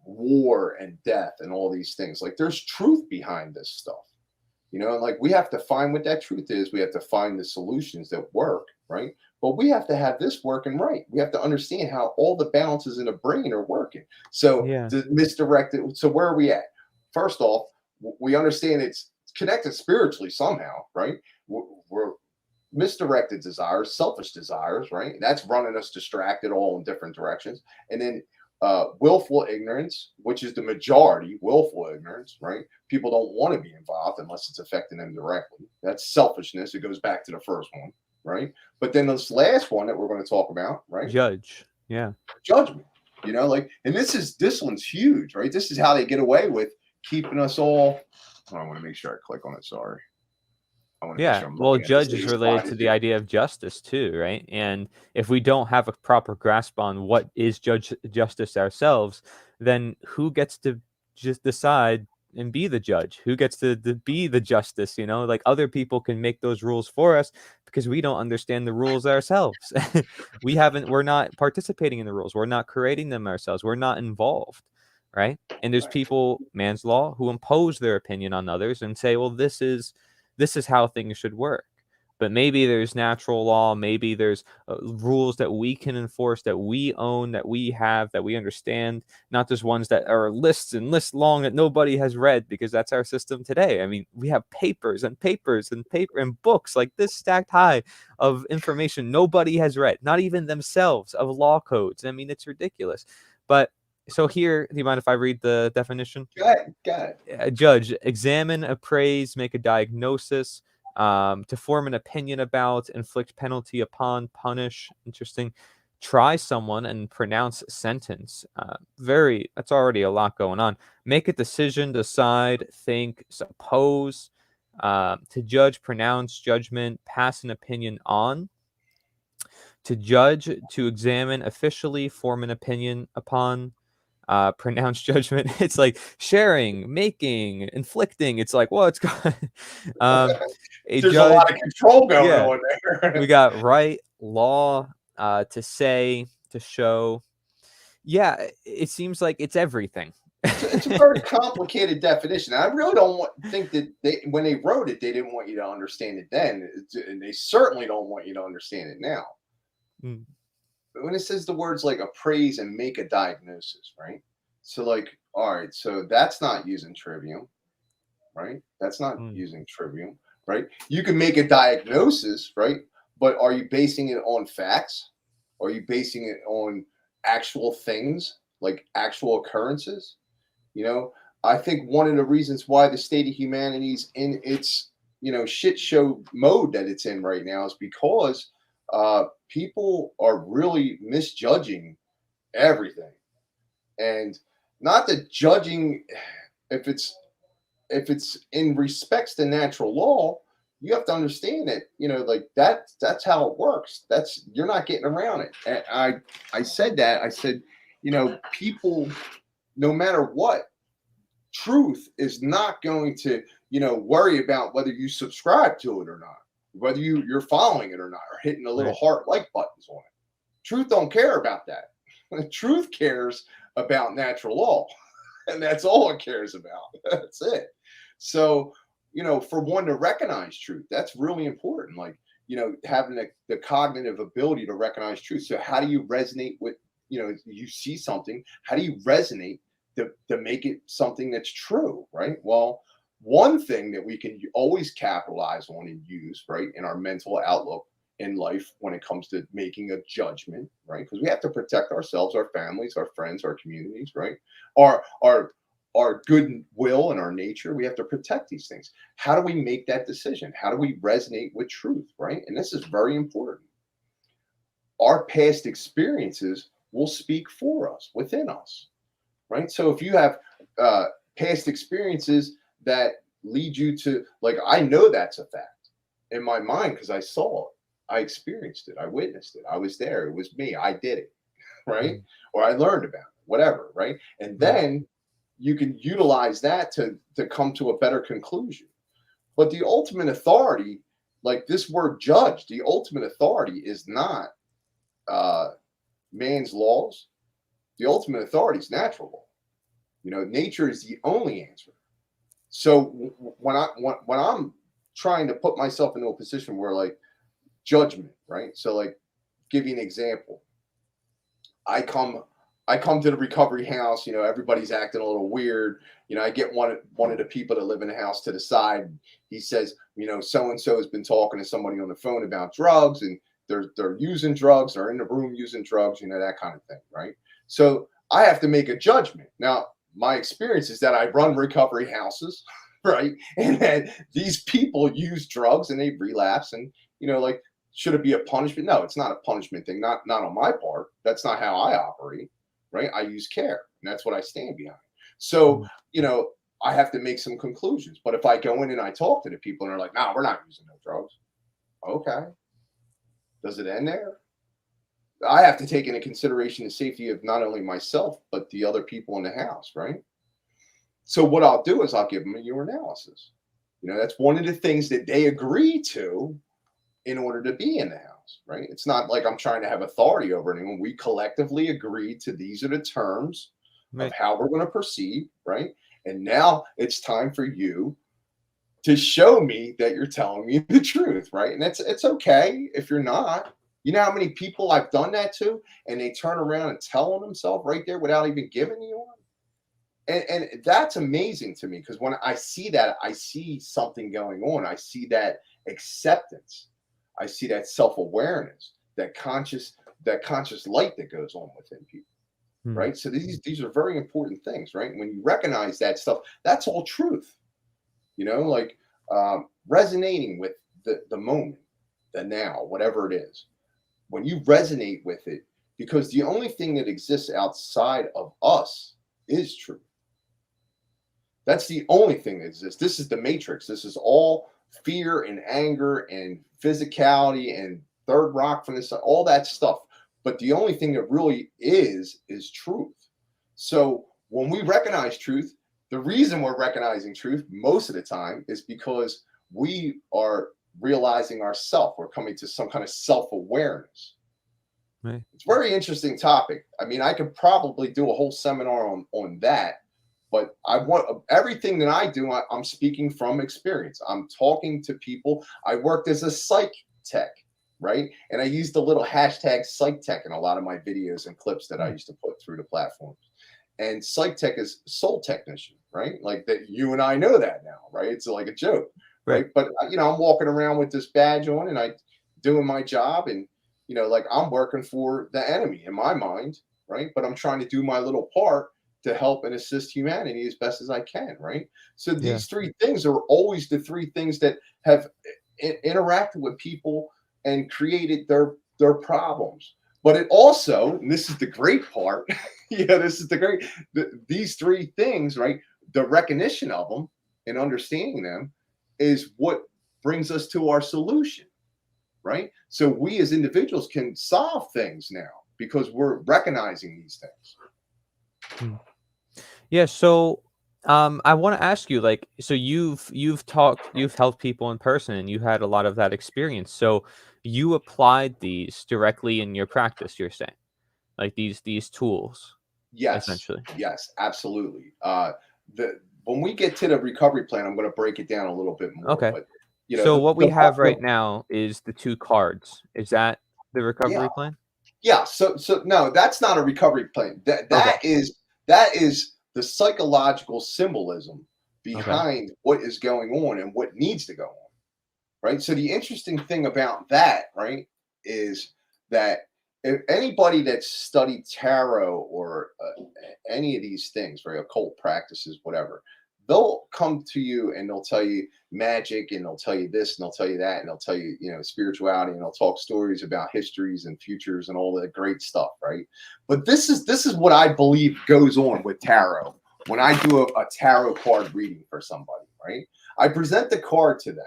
war and death and all these things, like there's truth behind this stuff, and like we have to find what that truth is. We have to find the solutions that work, right? But we have to have this working right. We have to understand how all the balances in the brain are working. So Yeah. the misdirected. So where are we at? First off, we understand it's connected spiritually somehow, right? We're misdirected desires, selfish desires, right? That's running us distracted all in different directions. And then willful ignorance, which is the majority, willful ignorance, right? People don't want to be involved unless it's affecting them directly. That's selfishness. It goes back to the first one, right? But then this last one that we're going to talk about, right? Judge. Yeah. Judgment. And this one's huge, right? This is how they get away with keeping us all. Oh, I want to make sure I click on it. Sorry. I want to make Yeah, sure I'm well, looking at the judge is same related slide to as the you. idea of justice too, right? And if we don't have a proper grasp on what is justice ourselves, then who gets to just decide and be the judge? Who gets to be the justice? Like other people can make those rules for us because we don't understand the rules ourselves. We're not participating in the rules. We're not creating them ourselves. We're not involved, right? And there's people, man's law, who impose their opinion on others and say, well, this is how things should work. But maybe there's natural law, maybe there's rules that we can enforce, that we own, that we have, that we understand, not just ones that are lists and lists long that nobody has read, because that's our system today. I mean, we have papers and papers and paper and books like this stacked high of information nobody has read, not even themselves, of law codes. I mean, it's ridiculous. But so here, do you mind if I read the definition? Go ahead. Judge, examine, appraise, make a diagnosis, to form an opinion about, inflict penalty upon, punish. Interesting. Try someone and pronounce sentence. That's already a lot going on. Make a decision, decide, think, suppose, to judge, pronounce, judgment, pass an opinion on. To judge, to examine, officially form an opinion upon, pronounce judgment. It's like sharing, making, inflicting. It's like, well, it's got a There's a judge. lot of control going Yeah, on we there. got right, law, to say, to show. Yeah, it seems like it's everything. It's a very complicated definition. I really don't think that when they wrote it, they didn't want you to understand it then, and they certainly don't want you to understand it now. Mm, But when it says the words like appraise and make a diagnosis, right? So, like, all right, so that's not using trivium, right? That's not mm, using trivium, right? You can make a diagnosis, right? But are you basing it on facts? Are you basing it on actual things, like actual occurrences? You know, I think one of the reasons why the state of humanity's in its, shit show mode that it's in right now is because people are really misjudging everything. And not that judging if it's if it's in respects to natural law, you have to understand that, like that's how it works. That's You're not getting around it. And I said that. I said, people, no matter what, truth is not going to, worry about whether you subscribe to it or not, whether you're following it or not, or hitting the little right. heart like buttons on it. Truth don't care about that. Truth cares about natural law, and that's all it cares about. That's it. So, for one to recognize truth, that's really important. Like, having the cognitive ability to recognize truth. So how do you resonate with, you see something, how do you resonate to make it something that's true, right? Well, one thing that we can always capitalize on and use, right, in our mental outlook in life when it comes to making a judgment, right? Because we have to protect ourselves, our families, our friends, our communities, right? Our goodwill and our nature. We have to protect these things. How do we make that decision? How do we resonate with truth, right? And this is very important. our past experiences will speak for us, within us, right? So if you have past experiences that lead you to, like, I know that's a fact in my mind because I saw it, I experienced it, I witnessed it, I was there, it was me, I did it, right? Mm. Or I learned about it, whatever, right? And Right. then you can utilize that to come to a better conclusion. But the ultimate authority, like this word judge, the ultimate authority is not uh, man's laws. The ultimate authority is natural law. Nature is the only answer. So when I'm trying to put myself into a position where, like, judgment, right? So, like, give you an example. I come I come to the recovery house, everybody's acting a little weird. I get one of the people that live in the house to the side. He says, so and so has been talking to somebody on the phone about drugs, and they're using drugs, they're in the room using drugs, that kind of thing, right? So I have to make a judgment. Now, my experience is that I run recovery houses, right? And that these people use drugs and they relapse, and like, should it be a punishment? No, it's not a punishment thing. Not on my part. That's not how I operate, right? I use care, and that's what I stand behind. So, Mhm. I have to make some conclusions. But if I go in and I talk to the people and they're like, "No, we're not using no drugs." Okay, does it end there? I have to take into consideration the safety of not only myself but the other people in the house, right? So what I'll do is I'll give them a urinalysis. That's one of the things that they agree to in order to be in the house, right? It's not like I'm trying to have authority over anyone. We collectively agreed to, these are the terms of Right. how we're going to proceed, right? And now it's time for you to show me that you're telling me the truth, right? And it's okay if you're not. You know how many people I've done that to, and they turn around and tell on themselves right there without even giving you one? And that's amazing to me, because when I see that, I see something going on. I see that acceptance. I see that self-awareness, that conscious light that goes on within people, Mm. right? So these are very important things, right? When you recognize that stuff, that's all truth, like, resonating with the moment, the now, whatever it is. When you resonate with it, because the only thing that exists outside of us is truth. That's the only thing that exists. This is the matrix. This is all fear and anger and physicality and third rock from this, all that stuff. But the only thing that really is truth. So when we recognize truth, the reason we're recognizing truth most of the time is because we are realizing ourself. We're coming to some kind of self-awareness. Right. It's a very interesting topic. I mean, I could probably do a whole seminar on that, but I want everything that I do. I'm speaking from experience. I'm talking to people. I worked as a psych tech, right? And I used the little hashtag psych tech in a lot of my videos and clips that I Mm. used to put through the platforms. And psych tech is soul technician, right? Like that, you and I know that now, right? It's like a joke, Right. right? But I'm walking around with this badge on, and I doing my job, and like, I'm working for the enemy in my mind, right? But I'm trying to do my little part to help and assist humanity as best as I can, right? So Yeah. these three things are always the three things that have interacted with people and created their problems. But it also, and this is the great part, this is these three things, right? The recognition of them and understanding them is what brings us to our solution, right? So we as individuals can solve things now because we're recognizing these things. Mm. Yeah. So, I want to ask you, like, so you've helped people in person, and you had a lot of that experience. So, you applied these directly in your practice. You're saying, like, these tools, Yes, essentially. yes, absolutely. The When we get to the recovery plan, I'm going to break it down a little bit more. Okay. But So what we the have the right now is the 2 cards. Is that the yeah, recovery plan? yeah. So no, that's not a recovery plan. That Okay. that is that is the psychological symbolism Okay. behind what is going on and what needs to go on. Right. So the interesting thing about that, right, is that if anybody that's studied tarot or any of these things, right, occult practices, whatever, they'll come to you and they'll tell you magic, and they'll tell you this, and they'll tell you that, and they'll tell you, spirituality, and they'll talk stories about histories and futures and all that great stuff, right? But this is what I believe goes on with tarot. When I do a tarot card reading for somebody, right? I present the card to them,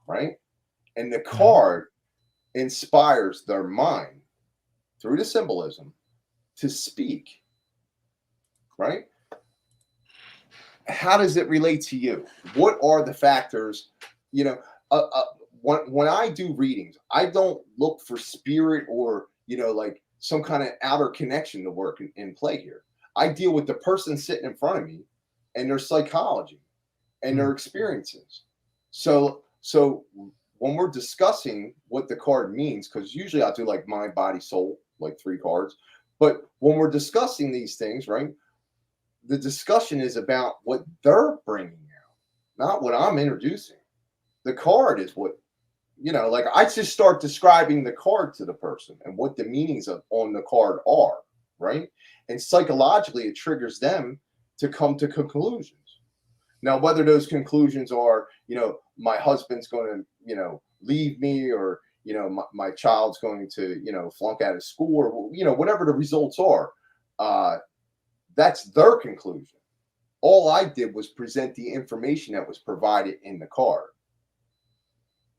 right? And the Mhm. card inspires their mind through the symbolism to speak, right? How does it relate to you? What are the factors? You know, when I do readings, I don't look for spirit or, like some kind of outer connection to work in play here. I deal with the person sitting in front of me and their psychology and their Mm. experiences. So when we're discussing what the card means, because usually I'll do like mind, body, soul, like 3 cards. But when we're discussing these things, right, the discussion is about what they're bringing out, not what I'm introducing. The card is what, like I just start describing the card to the person and what the meanings of on the card are, right? And psychologically, it triggers them to come to conclusions. Now, whether those conclusions are, my husband's going to, leave me, or, my child's going to, flunk out of school, or, whatever the results are, that's their conclusion. All I did was present the information that was provided in the card.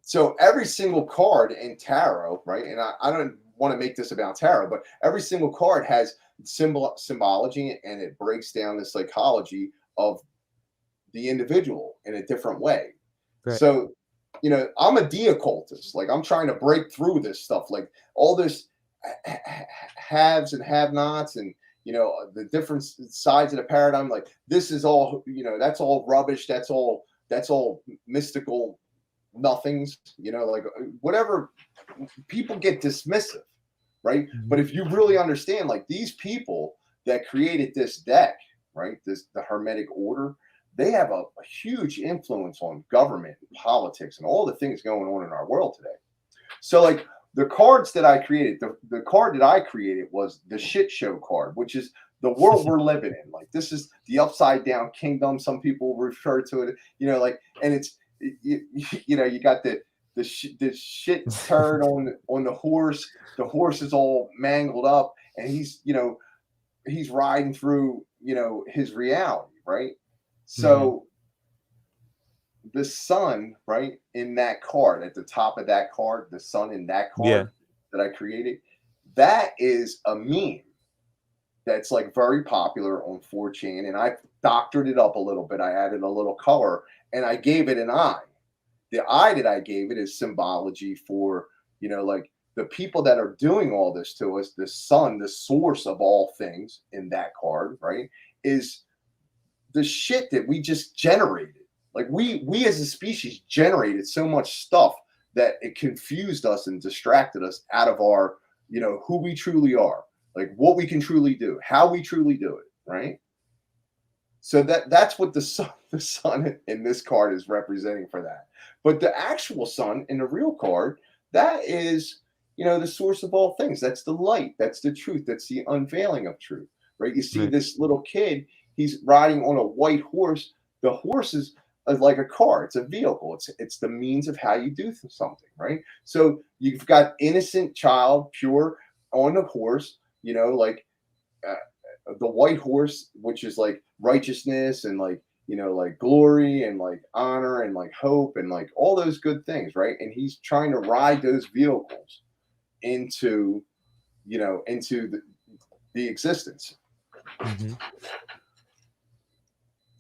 So every single card in tarot, right? And I don't want to make this about tarot, but every single card has symbology, and it breaks down the psychology of the individual in a different way. Right. So, I'm a de-occultist. Like, I'm trying to break through this stuff, like all this haves and have-nots, and the different sides of the paradigm. Like, this is all, that's all rubbish. That's all mystical nothings. Like, whatever. People get dismissive, right? Mhm. But if you really understand, like, these people that created this deck, right, the Hermetic order, they have a huge influence on government and politics and all the things going on in our world today. So, like, the cards that I created, the card that I created was the shit show card, which is the world we're living in. Like, this is the upside down kingdom. Some people refer to it, like, and it's, you got the shit turd on the horse. The horse is all mangled up, and he's riding through, his reality, right? Mhm. So the sun, right, in that card, at the top of that card, the sun in that Yeah. card that I created, that is a meme that's like very popular on 4chan. And I doctored it up a little bit. I added a little color, and I gave it an eye. The eye that I gave it is symbology for, like, the people that are doing all this to us. The sun, the source of all things in that card, right, is the shit that we just generated. Like, we as a species generated so much stuff that it confused us and distracted us out of our, who we truly are, like what we can truly do, how we truly do it, right? So that's what the sun in this card is representing for that. But the actual sun in the real card, that is, the source of all things. That's the light. That's the truth. That's the unveiling of truth, right? You see Right. this little kid, he's riding on a white horse. The horse is like a car. It's a vehicle. It's the means of how you do something, right? So you've got innocent child, pure, on the horse, like, uh, the white horse, which is like righteousness and, like, like glory and like honor and like hope and like all those good things, right? And he's trying to ride those vehicles into, into the existence. Mhm.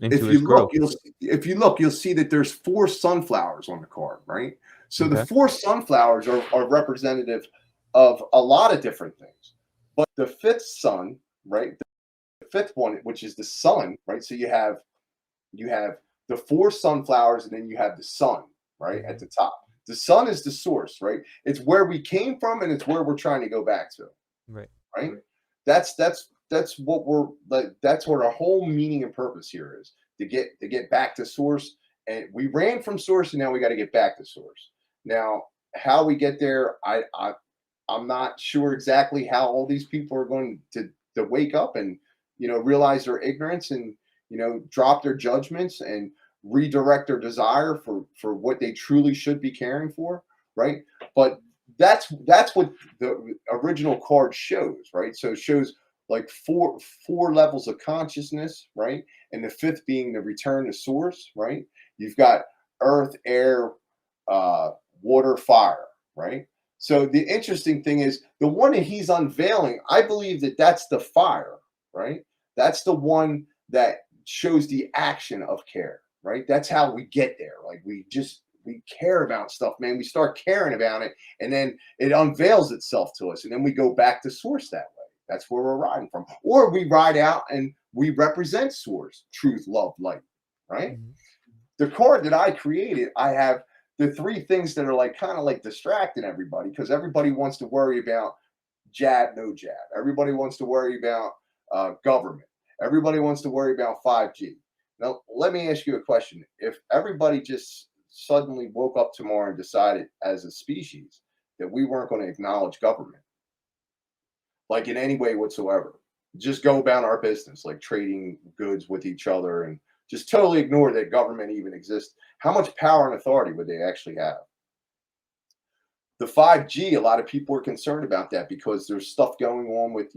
Into If his you look, growth. you'll see that there's 4 sunflowers on the card, right? So the Okay. 4 sunflowers are representative of a lot of different things. But the fifth sun, right? The fifth one, which is the sun, right? So you have the 4 sunflowers, and then you have the sun, right, at Mhm. the top. The sun is the source, right? It's where we came from, and it's where we're trying to go back to, Right. right? That's what we're like. That's what our whole meaning and purpose here is, to get back to source. And we ran from source, and now we got to get back to source. Now, how we get there, I'm not sure exactly how all these people are going to wake up and, realize their ignorance, and, drop their judgments and redirect their desire for what they truly should be caring for, right? But that's what the original card shows, right? So it shows like four levels of consciousness, right? And the fifth being the return to source, right? You've got earth, air, water, fire, right? So the interesting thing is the one that he's unveiling, I believe that that's the fire, right? That's the one that shows the action of care, right? That's how we get there. Like we care about stuff, man. We start caring about it, and then it unveils itself to us, and then we go back to source that way. That's where we're riding from. Or we ride out and we represent source, truth, love, light, right? Mhm. The card that I created, I have the three things that are like kind of like distracting everybody because everybody wants to worry about jab, no jab. Everybody wants to worry about government. Everybody wants to worry about 5G. Now, let me ask you a question. If everybody just suddenly woke up tomorrow and decided as a species that we weren't going to acknowledge government, like in any way whatsoever, just go about our business, like trading goods with each other and just totally ignore that government even exists, how much power and authority would they actually have? The 5G, a lot of people are concerned about that because there's stuff going on with,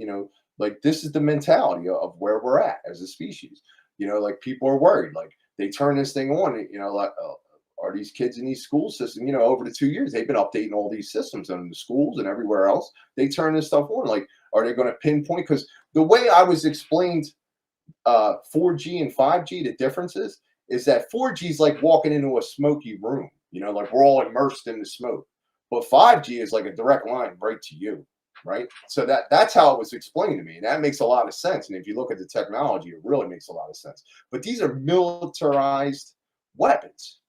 like this is the mentality of where we're at as a species. Like people are worried, like they turn this thing on, like, are these kids in these school systems, over the 2 years, they've been updating all these systems in the schools and everywhere else. They turn this stuff on. Like, are they going to pinpoint? Because the way I was explained 4G and 5G, the differences is that 4G is like walking into a smoky room, like we're all immersed in the smoke. But 5G is like a direct line right to you, right? So that's how it was explained to me. And that makes a lot of sense. And if you look at the technology, it really makes a lot of sense. But these are militarized weapons.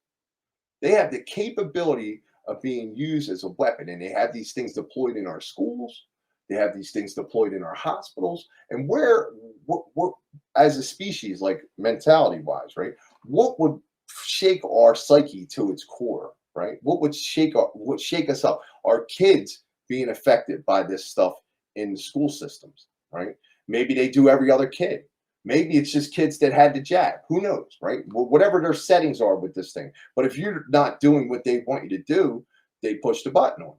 They have the capability of being used as a weapon, and they have these things deployed in our schools. They have these things deployed in our hospitals. And what as a species, like mentality wise, right? What would shake our psyche to its core, right? What would shake us up? Our kids being affected by this stuff in the school systems, right? Maybe they do every other kid. Maybe it's just kids that had the jab. Who knows, right? Well, whatever their settings are with this thing. But if you're not doing what they want you to do, they push the button on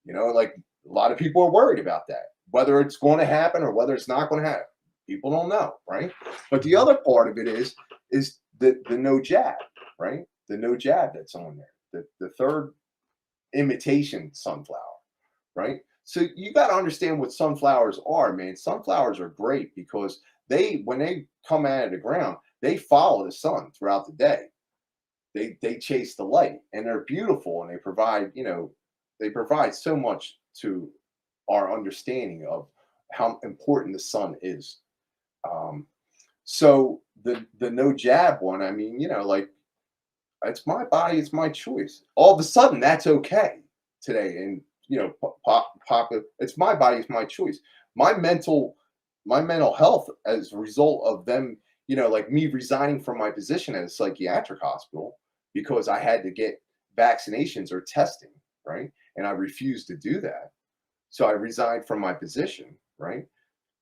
you. Like a lot of people are worried about that, whether it's going to happen or whether it's not going to happen. People don't know, right? But the Mhm. other part of it is the no jab, right? The no jab that's on there. The third imitation sunflower, right? So you got to understand what sunflowers are, man. Sunflowers are great because when they come out of the ground, they follow the sun throughout the day. They chase the light, and they're beautiful, and they provide so much to our understanding of how important the sun is. Um, so the no jab one, I mean, like it's my body, it's my choice. All of a sudden, that's okay today, and it's my body, it's my choice. My mental, my mental health as a result of them, like me resigning from my position at a psychiatric hospital because I had to get vaccinations or testing, right? And I refused to do that, so I resigned from my position, right?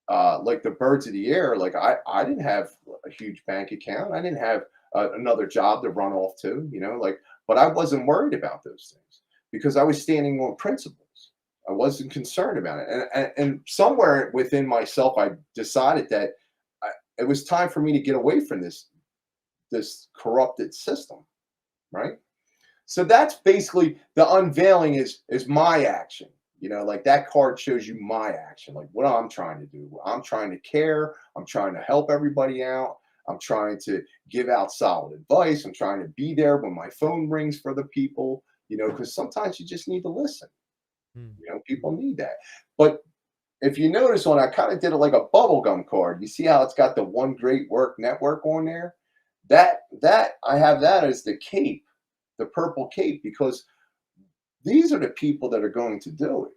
Like the birds of the air, like I didn't have a huge bank account. I didn't have another job to run off to, like, but I wasn't worried about those things because I was standing on principles. I wasn't concerned about it. And somewhere within myself, I decided that it was time for me to get away from this corrupted system, right? So that's basically the unveiling is my action. Like that card shows you my action, like what I'm trying to do. I'm trying to care. I'm trying to help everybody out. I'm trying to give out solid advice. I'm trying to be there when my phone rings for the people, because sometimes you just need to listen. Mm. People need that. But if you notice I kind of did it like a bubblegum card. You see how it's got the one great work network on there? That I have that as the cape, the purple cape, because these are the people that are going to do it.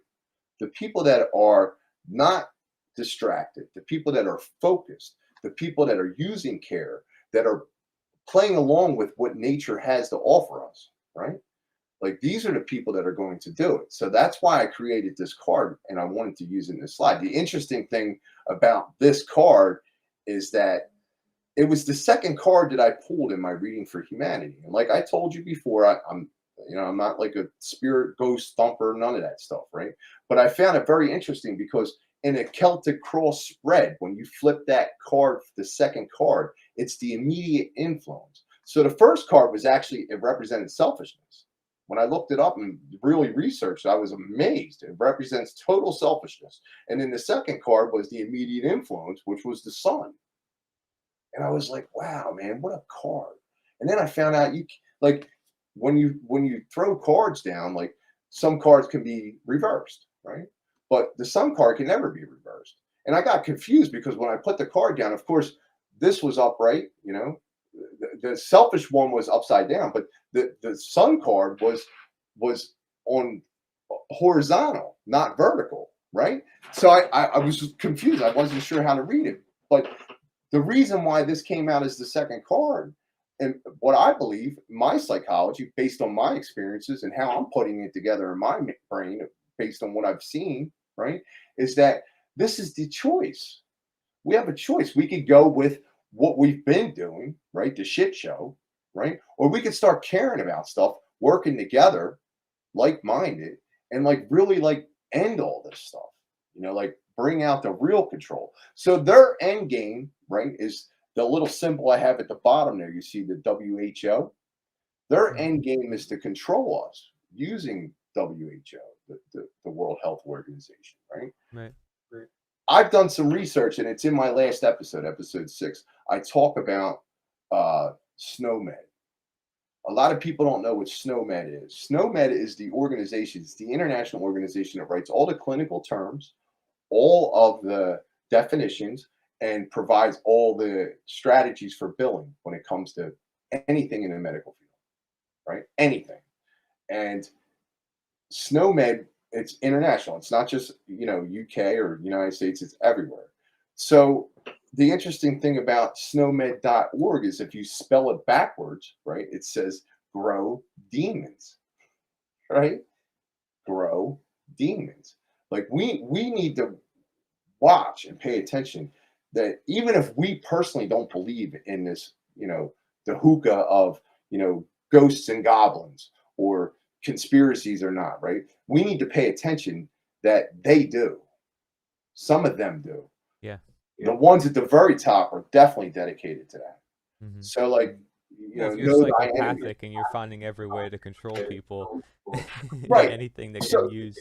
The people that are not distracted, the people that are focused, the people that are using care, that are playing along with what nature has to offer us, right? Like these are the people that are going to do it. So that's why I created this card and I wanted to use it in this slide. The interesting thing about this card is that it was the second card that I pulled in my reading for humanity. And like I told you before, I'm not like a spirit ghost thumper, none of that stuff, right? But I found it very interesting because in a Celtic cross spread, when you flip that card, the second card, it's the immediate influence. So the first card was actually, it represented selfishness. When I looked it up and really researched, I was amazed. It represents total selfishness. And then the second card was the immediate influence, which was the sun. And I was like, wow, man, what a card. And then I found out like when you throw cards down, like some cards can be reversed, right? But the sun card can never be reversed. And I got confused because when I put the card down, of course, this was upright, the selfish one was upside down, but the sun card was on horizontal, not vertical, right? So I was confused. I wasn't sure how to read it. But the reason why this came out as the second card, and what I believe, my psychology, based on my experiences and how I'm putting it together in my brain, based on what I've seen, right, is that this is the choice. We have a choice. We could go with what we've been doing, right, the shit show, right, or we could start caring about stuff, working together, like-minded, and like really like end all this stuff, like bring out the real control. So their end game, right, is the little symbol I have at the bottom there. You see the WHO. Their Mhm. end game is to control us using WHO, the World Health Organization, right? Right. I've done some research, and it's in my last episode, episode 6. I talk about SNOMED. A lot of people don't know what SNOMED is. SNOMED is the organization, it's the international organization that writes all the clinical terms, all of the definitions, and provides all the strategies for billing when it comes to anything in the medical field, right? Anything. And SNOMED, it's international. It's not just, UK or United States, it's everywhere. So the interesting thing about snowmed.org is if you spell it backwards, right, it says grow demons, right? Grow demons. Like we need to watch and pay attention that even if we personally don't believe in this, the hookah of, ghosts and goblins or conspiracies or not, right? We need to pay attention that they do. Some of them do. Yeah. The ones at the very top are definitely dedicated to that. Hmm. So, like, Well, if you're know thy enemy. psychopathic and you're finding every way to control people, Right. anything that can So, use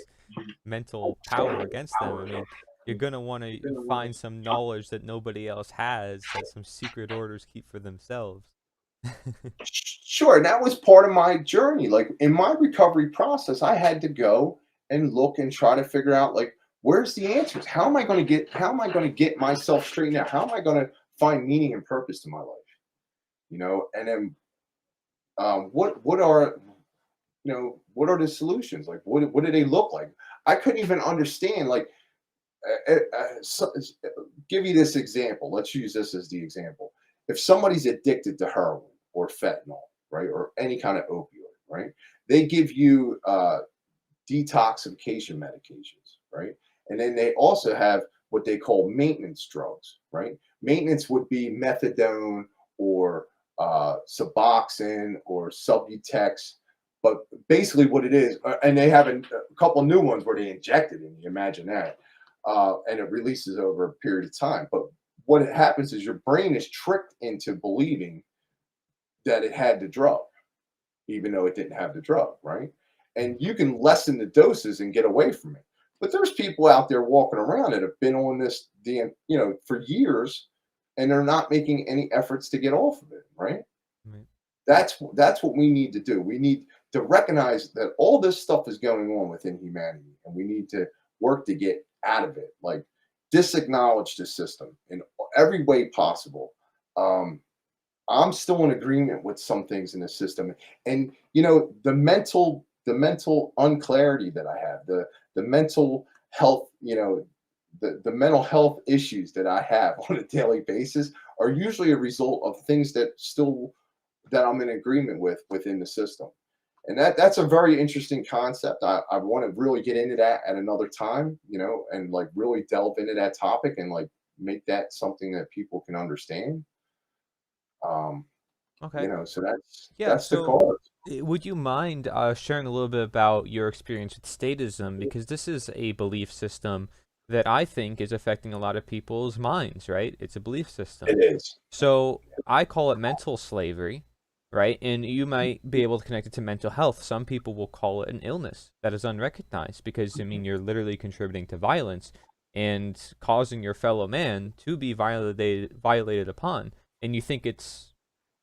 mental power against them, I mean, you're gonna want to find some knowledge that nobody else has, that some secret orders keep for themselves. sure, and that was part of my journey. Like in my recovery process, I had to go and look and try to figure out like where's the answers? How am I going to get myself straightened out? How am I going to find meaning and purpose to my life? And then what are what are the solutions? Like what do they look like? I couldn't even understand like give you this example. Let's use this as the example. If somebody's addicted to heroin or fentanyl, right, or any kind of opioid, right, they give you detoxification medications, right, and then they also have what they call maintenance drugs, right. Maintenance would be methadone or Suboxone or Subutex. But basically, what it is, and they have a couple new ones where they inject it in. You imagine that, and it releases over a period of time. But what happens is your brain is tricked into believing that it had the drug, even though it didn't have the drug, right? And you can lessen the doses and get away from it. But there's people out there walking around that have been on this, for years, and they're not making any efforts to get off of it, right? Right. That's what we need to do. We need to recognize that all this stuff is going on within humanity, and we need to work to get out of it. Like disacknowledge the system in every way possible. Um, I'm still in agreement with some things in the system, and the mental unclarity that I have, the mental health, the mental health issues that I have on a daily basis are usually a result of things that I'm in agreement with within the system. And that's a very interesting concept. I want to really get into that at another time, and like really delve into that topic and like make that something that people can understand. Um, Okay. so Yeah. that's the So, cause. would you mind sharing a little bit about your experience with statism? Because this is a belief system that I think is affecting a lot of people's minds, right? It's a belief system. It is. So, I call it mental slavery, right? And you might be able to connect it to mental health. Some people will call it an illness that is unrecognized because, I mean, you're literally contributing to violence and causing your fellow man to be violated upon. And you think it's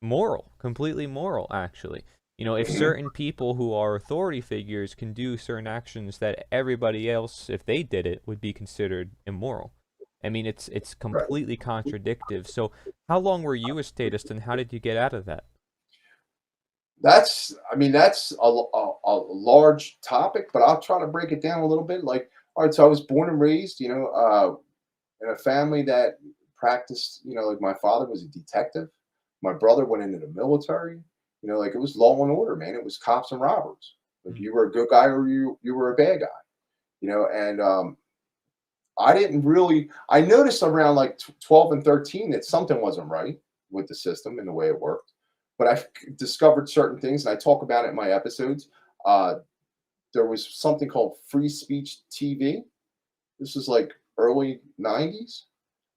moral, completely moral, actually. If Mhm. certain people who are authority figures can do certain actions that everybody else, if they did it, would be considered immoral. I mean, it's Right. completely contradictive. So, how long were you a statist, and how did you get out of that? I mean, that's a large topic, but I'll try to break it down a little bit. Like, all right, so I was born and raised, in a family that practiced, like my father was a detective. My brother went into the military. Like it was law and order, man. It was cops and robbers. Like Mm, you were a good guy or you were a bad guy. And I didn't really. I noticed around like 12 and 13 that something wasn't right with the system and the way it worked. But discovered certain things, and I talk about it in my episodes. Uh, there was something called free speech TV. This was like early 90s.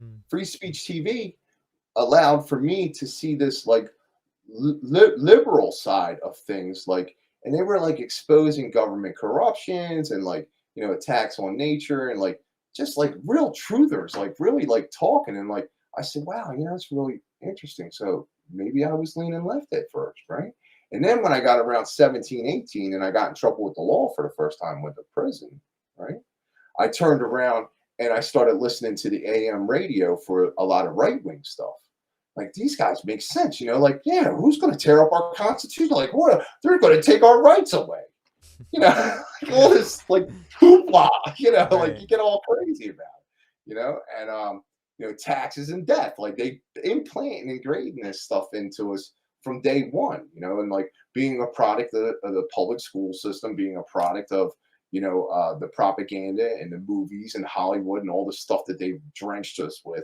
mm, Free speech TV allowed for me to see this like liberal side of things, like, and they were like exposing government corruptions and like attacks on nature and like just like real truthers, like really like talking, and like I said, wow, it's really interesting. So maybe I was leaning left at first, right? And then when I got around 17, 18, and I got in trouble with the law for the first time, went to prison, right? I turned around and I started listening to the AM radio for a lot of right wing stuff. Like these guys make sense, like, yeah, who's going to tear up our constitution? Like, what? They're going to take our rights away. Like all this like hoopla, like right. you get all crazy about it, and taxes and death. Like they implant and ingrain this stuff into us from day one, and like being a product of the public school system, being a product of the propaganda and the movies and Hollywood and all the stuff that they've drenched us with.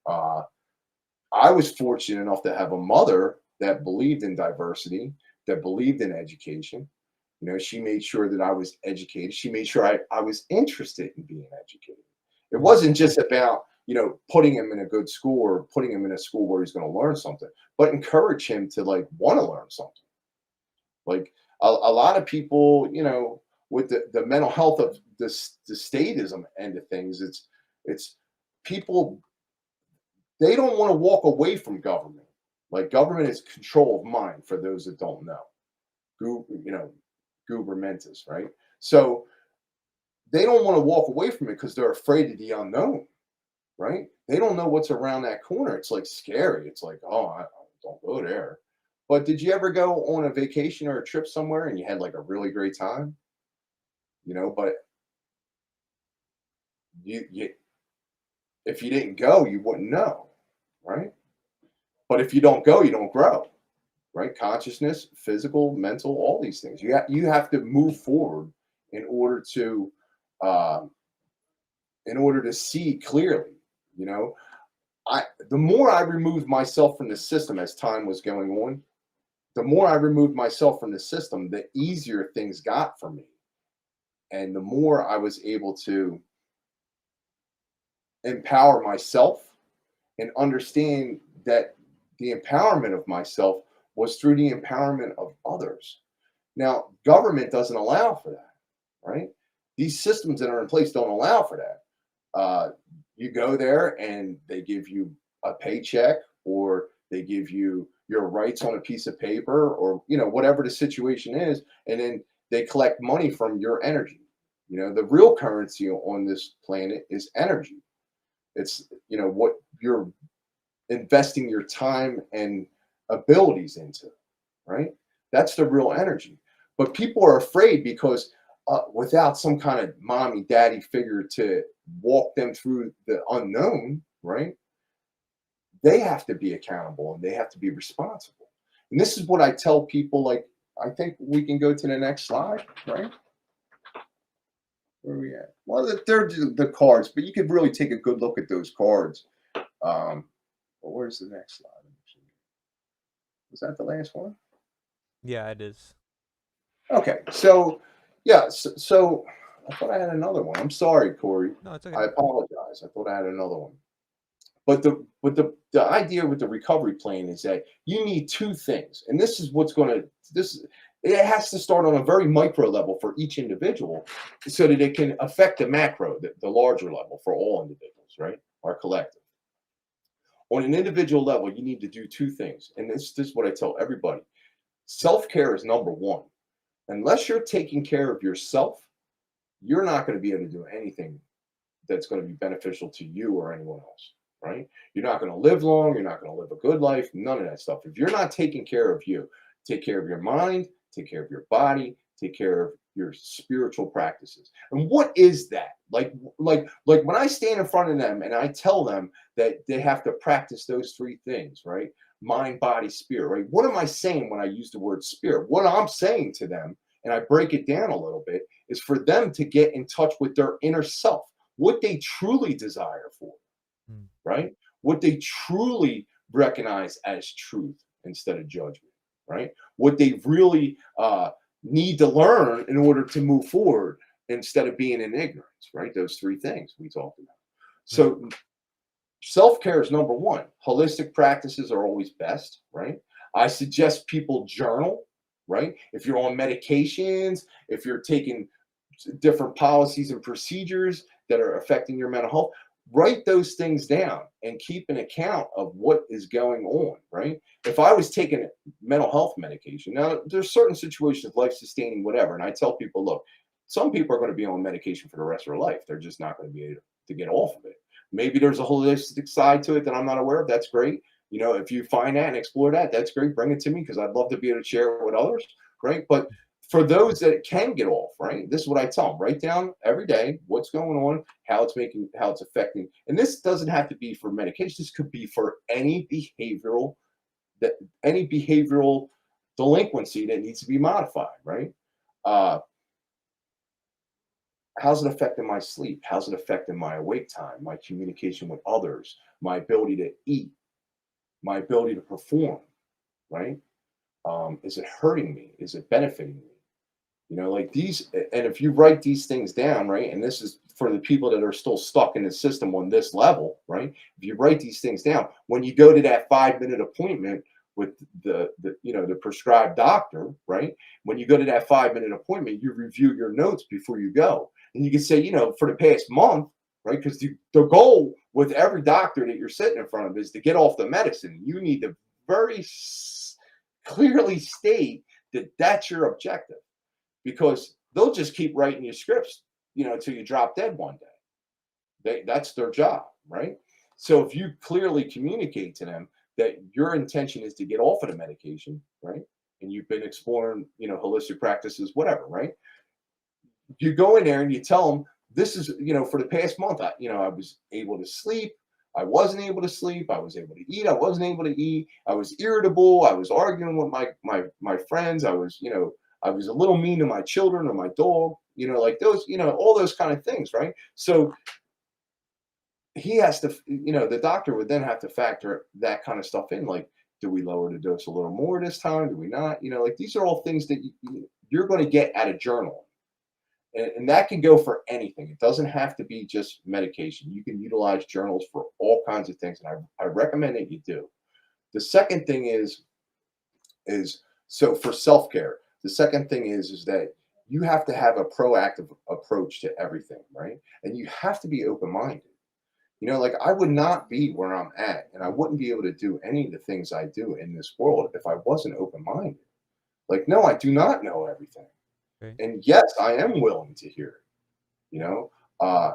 Uh, I was fortunate enough to have a mother that believed in diversity, that believed in education. She made sure that I was educated. She made sure I was interested in being educated. It Mm, wasn't just about, putting him in a good school or putting him in a school where he's going to learn something, but encourage him to like want to learn something. Like a lot of people, with the mental health of the statism end of things, it's people, they don't want to walk away from government. Like government is control of mind for those that don't know. You know, gubermentus, right? So they don't want to walk away from it because they're afraid of the unknown, right? They don't know what's around that corner. It's like scary. It's like, oh, I don't go there. But did you ever go on a vacation or a trip somewhere and you had like a really great time? But you if you didn't go, you wouldn't know, right? But if you don't go, you don't grow, right? Consciousness, physical, mental, all these things. You have to move forward in order to uh, see clearly. You know, the more I removed myself from the system as time was going on, the more I removed myself from the system, the easier things got for me, and the more I was able to empower myself and understand that the empowerment of myself was through the empowerment of others. Now, government doesn't allow for that, right? These systems that are in place don't allow for that. You go there and they give you a paycheck, or they give you your rights on a piece of paper, or whatever the situation is, and then they collect money from your energy. The real currency on this planet is energy. It's what you're investing your time and abilities into, right? That's the real energy. But people are afraid because without some kind of mommy, daddy figure to walk them through the unknown, right? They have to be accountable and they have to be responsible. And this is what I tell people. Like, I think we can go to the next slide, right? Where are we at? Well, they're the cards, but you could really take a good look at those cards. Well, where's the next slide? Was that the last one? Yeah, it is. Okay, so yeah, so I thought I had another one. I'm sorry, Corey. No, it's okay. I apologize. I thought I had another one. But the idea with the recovery plan is that you need two things, and this is what's going to this. It has to start on a very micro level for each individual, so that it can affect the macro, the larger level for all individuals, right? Our collective. On an individual level, you need to do two things, and this is what I tell everybody: self care is number one. Unless you're taking care of yourself, you're not going to be able to do anything that's going to be beneficial to you or anyone else, right? You're not going to live long. You're not going to live a good life. None of that stuff. If you're not taking care of you, take care of your mind, take care of your body, take care of your spiritual practices. And what is that? Like when I stand in front of them and I tell them that they have to practice those three things, right? Mind, body, spirit, right? What am I saying when I use the word spirit? What I'm saying to them, and I break it down a little bit, is for them to get in touch with their inner self, what they truly desire for, Mm. right? What they truly recognize as truth instead of judgment, right? What they really need to learn in order to move forward instead of being in ignorance, right? Those three things we talked about. Right. So self-care is number one. Holistic practices are always best, right? I suggest people journal, right? If you're on medications, if you're taking different policies and procedures that are affecting your mental health, write those things down and keep an account of what is going on, right? If I was taking mental health medication, now there's certain situations, life sustaining, whatever, and I tell people, look, some people are going to be on medication for the rest of their life. They're just not going to be able to get off of it. Maybe there's a holistic side to it that I'm not aware of. That's great. You know, if you find that and explore that, that's great. Bring it to me because I'd love to be able to share it with others, right? But for those that can get off, right? This is what I tell them: write down every day what's going on, how it's affecting. And this doesn't have to be for medication. This could be for that any behavioral delinquency that needs to be modified, right? Uh, how's it affecting my sleep? How's it affecting my awake time, my communication with others, my ability to eat, my ability to perform, right? Is it hurting me? Is it benefiting me? You know, like these, and if you write these things down, right, and this is for the people that are still stuck in the system on this level, right? If you write these things down, when you go to that 5 minute appointment with the prescribed doctor, right? When you go to that 5 minute appointment, you review your notes before you go, and you can say, for the past month, right? Because the goal with every doctor that you're sitting in front of is to get off the medicine. You need to very clearly state that that's your objective, because they'll just keep writing you scripts, till you drop dead one day. That's their job, right? So if you clearly communicate to them that your intention is to get off of the medication, right? And you've been exploring, holistic practices, whatever, right? You go in there and you tell them, this is, for the past month, I was able to sleep. I wasn't able to sleep. I was able to eat. I wasn't able to eat. I was irritable. I was arguing with my friends. I was a little mean to my children or my dog. Like those, all those kind of things, right? So he has to, the doctor would then have to factor that kind of stuff in. Like, do we lower the dose a little more this time? Do we not? Like these are all things that you're going to get at a journal. And that can go for anything. It doesn't have to be just medication. You can utilize journals for all kinds of things. And I recommend that you do. The second thing is so for self-care, the second thing is that you have to have a proactive approach to everything, right? And you have to be open-minded. Like I would not be where I'm at, and I wouldn't be able to do any of the things I do in this world if I wasn't open-minded. Like, no, I do not know everything. Okay. And yes, I am willing to hear it, you know. Uh,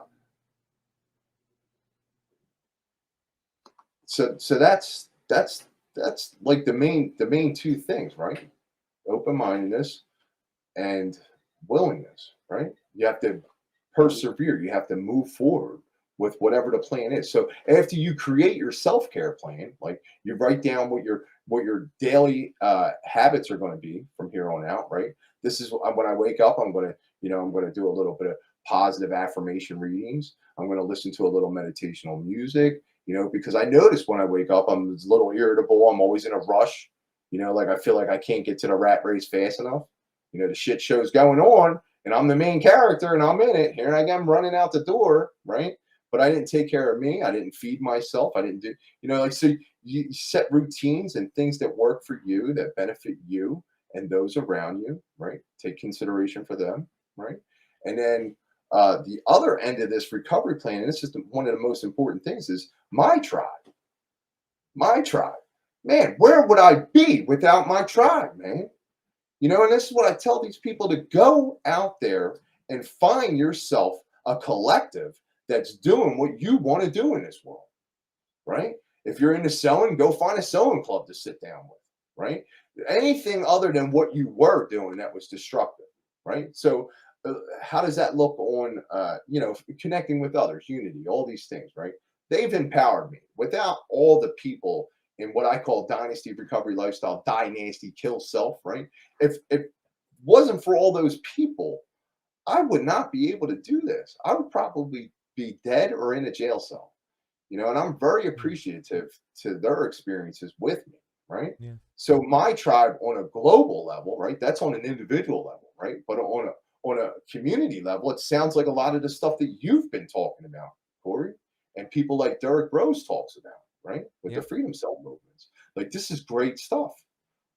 so that's like the main two things, right? Open-mindedness and willingness, right? You have to persevere. You have to move forward with whatever the plan is. So after you create your self-care plan, like you write down what your daily habits are going to be from here on out, right? This is when I wake up, I'm going to do a little bit of positive affirmation readings. I'm going to listen to a little meditational music, because I notice when I wake up, I'm a little irritable. I'm always in a rush. Like I feel like I can't get to the rat race fast enough. The shit show's going on and I'm the main character and I'm in it. Here I am running out the door, right? But I didn't take care of me. I didn't feed myself. I didn't do, so you set routines and things that work for you, that benefit you and those around you, right? Take consideration for them, right? And then the other end of this recovery plan, and this is one of the most important things, is my tribe. My tribe. Man, where would I be without my tribe, man? And this is what I tell these people, to go out there and find yourself a collective that's doing what you want to do in this world, right? If you're into sewing, go find a sewing club to sit down with, right? Anything other than what you were doing that was destructive, right? So, how does that look on, connecting with others, unity, all these things, right? They've empowered me. Without all the people in what I call dynasty recovery lifestyle, die nasty, kill self, right? If it wasn't for all those people, I would not be able to do this. I would probably be dead or in a jail cell, and I'm very Mm. appreciative to their experiences with me, right? Yeah. So my tribe on a global level, right? That's on an individual level, right? But on a community level, it sounds like a lot of the stuff that you've been talking about, Corey, and people like Derek Rose talks about, right? With the Yep. freedom cell movements. Like this is great stuff,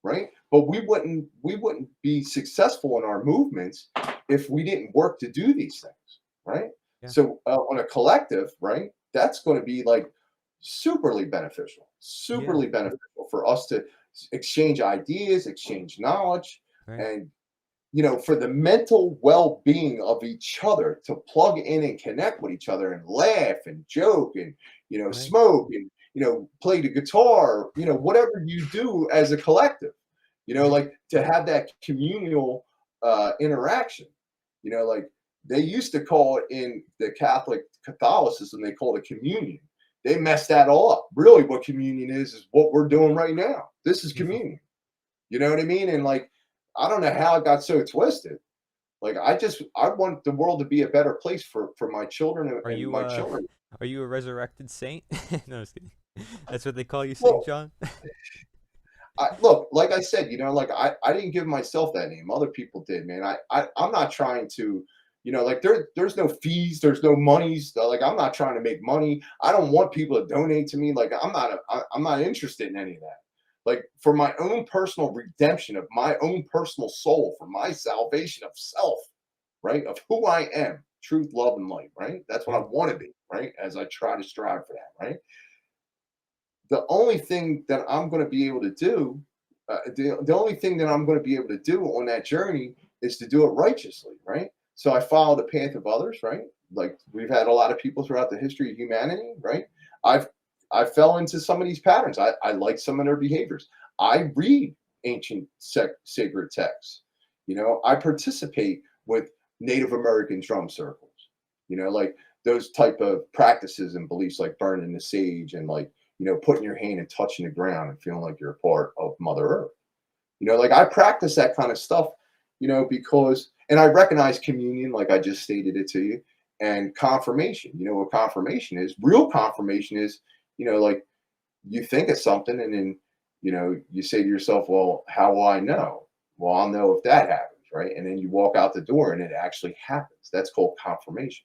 right? But we wouldn't be successful in our movements if we didn't work to do these things, right? Yeah. So on a collective, right, that's going to be like Yeah. superly beneficial for us to exchange ideas, exchange knowledge, Right. and for the mental well-being of each other, to plug in and connect with each other and laugh and joke and Right. smoke and play the guitar, whatever you do as a collective, Right. like to have that communal interaction, like they used to call it in the Catholicism, they called it communion. They messed that all up. Really, what communion is what we're doing right now. This is communion. You know what I mean? And like, I don't know how it got so twisted. Like, I want the world to be a better place for my children Are and you my children. are you a resurrected saint? No, just kidding. That's what they call you, Saint Well, John? look, like I said, like I didn't give myself that name. Other people did, man. I'm not trying to, like there's no fees, there's no monies. Like I'm not trying to make money. I don't want people to donate to me. Like I'm not interested in any of that. Like for my own personal redemption of my own personal soul, for my salvation of self, right? Of who I am, truth, love, and light, right? That's what I Yeah. want to be, right? As I try to strive for that, right? The only thing that I'm going to be able to do, the only thing that I'm going to be able to do on that journey is to do it righteously, right? So I follow the path of others, right? Like we've had a lot of people throughout the history of humanity, right? I've I fell into some of these patterns. I like some of their behaviors. I read ancient sacred texts. I participate with Native American drum circles. Like those type of practices and beliefs, like burning the sage and like putting your hand and touching the ground and feeling like you're a part of Mother Earth. Like I practice that kind of stuff, because, and I recognize communion, like I just stated it to you, and confirmation. What confirmation is? Real confirmation is, like you think of something and then, you say to yourself, well, how will I know? Well, I'll know if that happens, right? And then you walk out the door and it actually happens. That's called confirmation.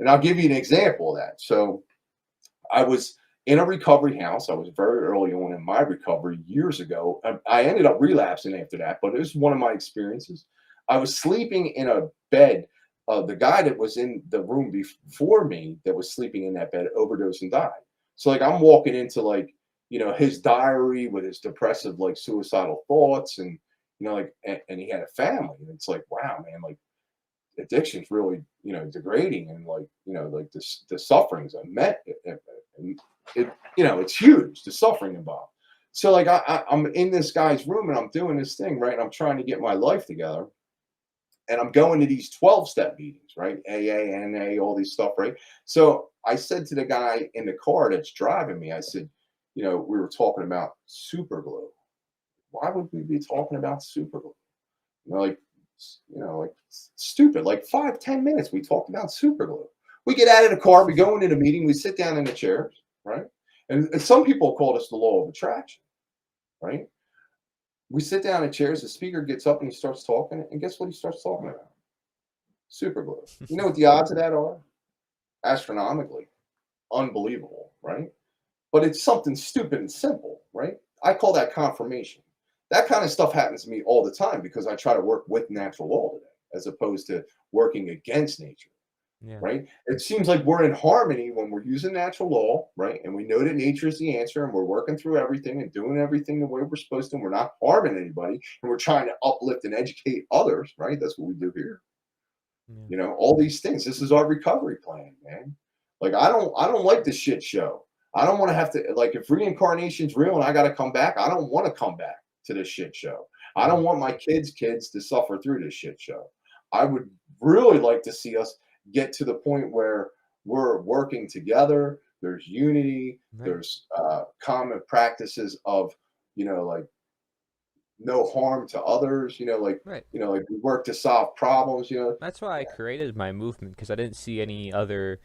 And I'll give you an example of that. So I was in a recovery house. I was very early on in my recovery years ago. I ended up relapsing after that, but it was one of my experiences. I was sleeping in a bed. The guy that was in the room before me that was sleeping in that bed overdosed and died. So like I'm walking into like, his diary with his depressive, like suicidal thoughts and, like, and he had a family. And it's like, wow, man, like addiction's really degrading and like like the sufferings I met and it's huge, the suffering involved. So like I'm in this guy's room and I'm doing this thing, right, and I'm trying to get my life together, and I'm going to these 12-step meetings, right, AA, all these stuff, right? So I said to the guy in the car that's driving me, I said, we were talking about super glue. Why would we be talking about super glue? Like, like stupid. Like 5, 10 minutes, we talked about super glue. We get out of the car, we go into the meeting, we sit down in the chairs, right? And some people called us the law of attraction, right? We sit down in chairs, the speaker gets up and he starts talking, and guess what he starts talking about? Super glue. You know what the odds of that are? Astronomically. Unbelievable, right? But it's something stupid and simple, right? I call that confirmation. That kind of stuff happens to me all the time because I try to work with natural law today as opposed to working against nature, Yeah. right? It seems like we're in harmony when we're using natural law, right? And we know that nature is the answer and we're working through everything and doing everything the way we're supposed to. And we're not harming anybody and we're trying to uplift and educate others, right? That's what we do here. Yeah. You know, all these things. This is our recovery plan, man. Like I don't like the shit show. I don't want to have to like if reincarnation's real and I got to come back, I don't want to come back to this shit show. I Yeah. don't want my kids to suffer through this shit show. I would really like to see us get to the point where we're working together. There's unity. Right. There's common practices of, like no harm to others. Right. Like we work to solve problems. That's why I created my movement, because I didn't see any other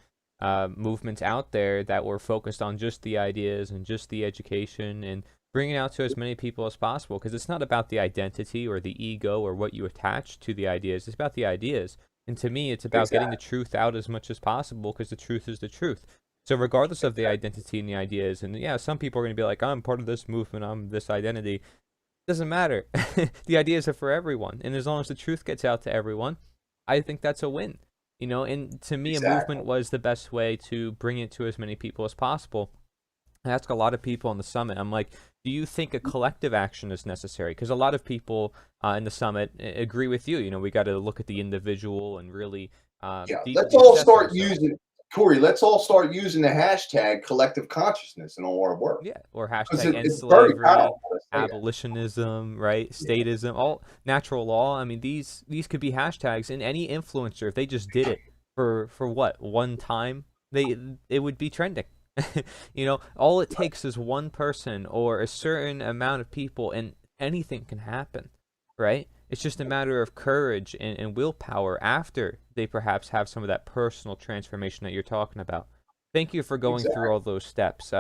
movements out there that were focused on just the ideas and just the education and bringing it out to as many people as possible. Because it's not about the identity or the ego or what you attach to the ideas. It's about the ideas. And to me, it's about getting the Exactly. truth out as much as possible, because the truth is the truth. So regardless of the identity and the ideas, and yeah, some people are going to be like, I'm part of this movement, I'm this identity. Doesn't matter. The ideas are for everyone, and as long as the truth gets out to everyone, I think that's a win. And to me, a movement Exactly. was the best way to bring it to as many people as possible. I ask a lot of people on the summit, I'm like, do you think a collective action is necessary? Because a lot of people in the summit agree with you. We got to look at the individual and really Yeah, let's deeply all assess start ourselves. using Corey. Let's all start using the hashtag collective consciousness in all our work Yeah, or because hashtag end it's very slavery, powerful. To say it. abolitionism, right? Yeah, Statism, all natural law. I mean, these could be hashtags, and any influencer, if they just did it for what, one time, it would be trending. All it takes is one person or a certain amount of people, and anything can happen, right? It's just a matter of courage and willpower after they perhaps have some of that personal transformation that you're talking about. Thank you for going through exactly. all those steps.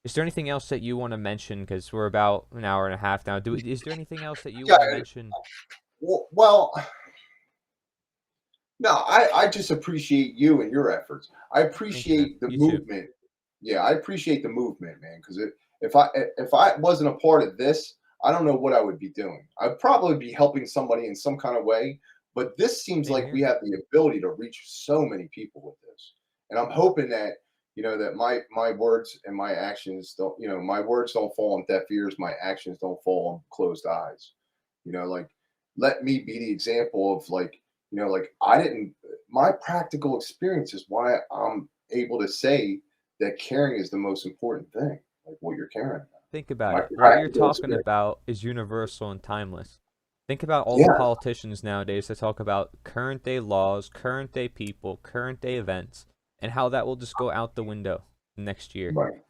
Is there anything else that you want to mention? Because we're about an hour and a half now. Is there anything else that you Yeah. want to mention? Well, no, I just appreciate you and your efforts. I Thank you, man. appreciate the You too. movement. Yeah, I appreciate the movement, man. Because if I wasn't a part of this, I don't know what I would be doing. I'd probably be helping somebody in some kind of way. But this seems Same like we here. have the ability to reach so many people with this, and I'm hoping that that my words and my actions don't my words don't fall on deaf ears. My actions don't fall on closed eyes. Like let me be the example of like I didn't my practical experience is why I'm able to say that caring is the most important thing, like what you're caring about. Think about My it. What you're practical talking experience. about is universal and timeless. Think about all the Yeah, politicians nowadays that talk about current day laws, current day people, current day events, and how that will just go out the window next year. right,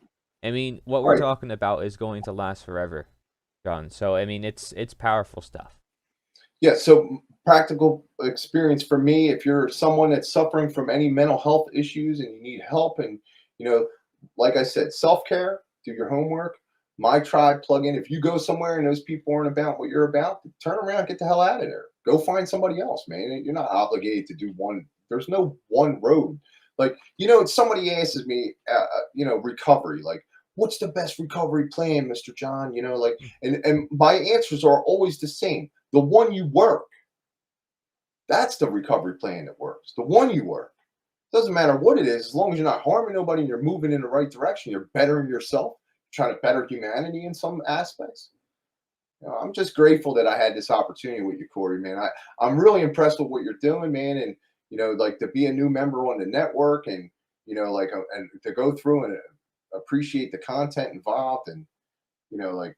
I mean, what we're right. talking about is going to last forever, John. So I mean, it's powerful stuff. Yeah, so practical experience for me, if you're someone that's suffering from any mental health issues and you need help and you know, like I said, self-care, do your homework. My tribe plug in. If you go somewhere and those people aren't about what you're about, turn around, get the hell out of there. Go find somebody else, man. You're not obligated to do one. There's no one road. Like, somebody asks me, recovery, like, what's the best recovery plan, Mr. John? Like, Mm. and my answers are always the same. The one you work, that's the recovery plan that works. The one you work. Doesn't matter what it is, as long as you're not harming nobody and you're moving in the right direction, you're bettering yourself, trying to better humanity in some aspects. I'm just grateful that I had this opportunity with you, Corey, man. I'm really impressed with what you're doing, man. And, like to be a new member on the network and, and to go through and appreciate the content involved and, like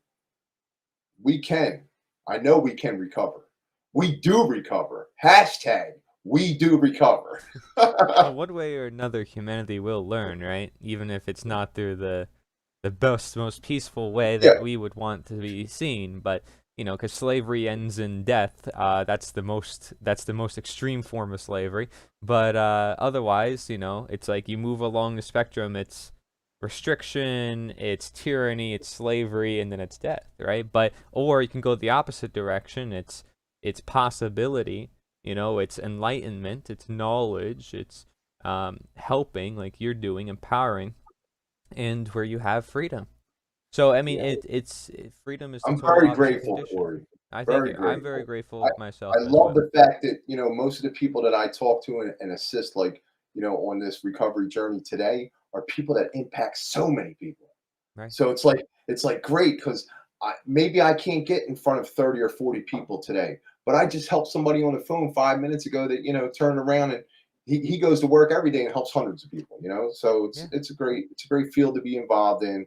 we can. I know we can recover. We do recover. Hashtag we do recover. Well, one way or another, humanity will learn, right? Even if it's not through the best, most peaceful way Yeah, that we would want to be seen, but because slavery ends in death, that's the most extreme form of slavery. But otherwise, it's like you move along the spectrum. It's restriction, it's tyranny, it's slavery, and then it's death, right? But or you can go the opposite direction. It's possibility, it's enlightenment, it's knowledge, it's helping, like you're doing, empowering, and where you have freedom. So I mean, Yeah. freedom is the I'm total very opposite grateful, condition. Corey. I thank Very you. I'm very grateful. I, grateful I myself as love well. the fact that, most of the people that I talk to and assist, like, on this recovery journey today are people that impact so many people. Right. So it's like great because maybe I can't get in front of 30 or 40 people today, but I just helped somebody on the phone 5 minutes ago that turned around and he goes to work every day and helps hundreds of people. So it's Yeah. it's a great field to be involved in.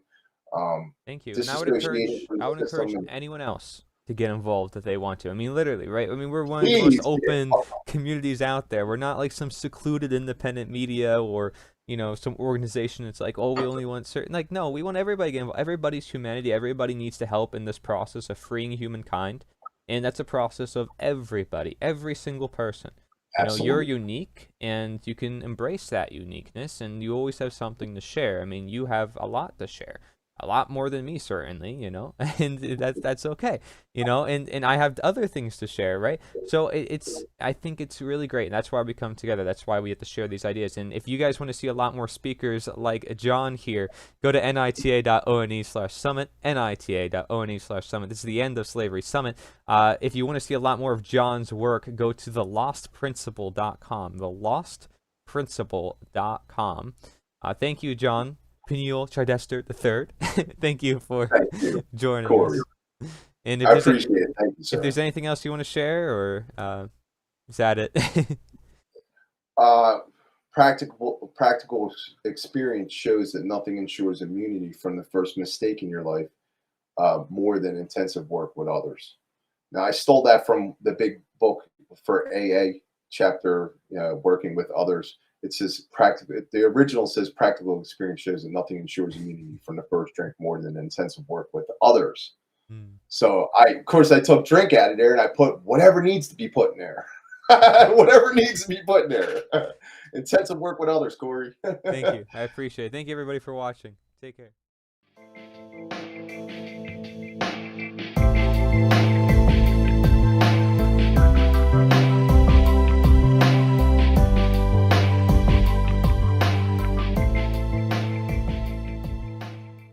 Thank you. And Disassociated from I the would system encourage and anyone else to get involved if they want to. I mean, literally, right? I mean, we're one of the most please get open communities out there. We're not like some secluded independent media or, some organization that's like, oh, we only want certain. Like, no, we want everybody to get involved. Everybody's humanity. Everybody needs to help in this process of freeing humankind. And that's a process of everybody, every single person. You're absolutely. unique and you can embrace that uniqueness, and you always have something to share. I mean, you have a lot to share, a lot more than me, certainly, and that's okay, and I have other things to share, right? So I think it's really great, and that's why we come together. That's why we have to share these ideas. And if you guys want to see a lot more speakers like John here, go to nita.one/summit, nita.one/summit. This is the End of Slavery Summit. If you want to see a lot more of John's work, go to thelostprinciple.com, thelostprinciple.com. Thank you, John. Penuel Chidester III. Thank you for Thank you, joining Corey. us. And I appreciate it. Thank you, if sir. there's anything else you want to share, or is that it? Uh, practical experience shows that nothing ensures immunity from the first mistake in your life more than intensive work with others. Now, I stole that from the big book for AA chapter, working with others. It says practical. The original says practical experience shows that nothing ensures immunity from the first drink more than intensive work with others. Hmm. So of course, I took drink out of there and I put whatever needs to be put in there. Whatever needs to be put in there. Intensive work with others, Corey. Thank you. I appreciate it. Thank you, everybody, for watching. Take care.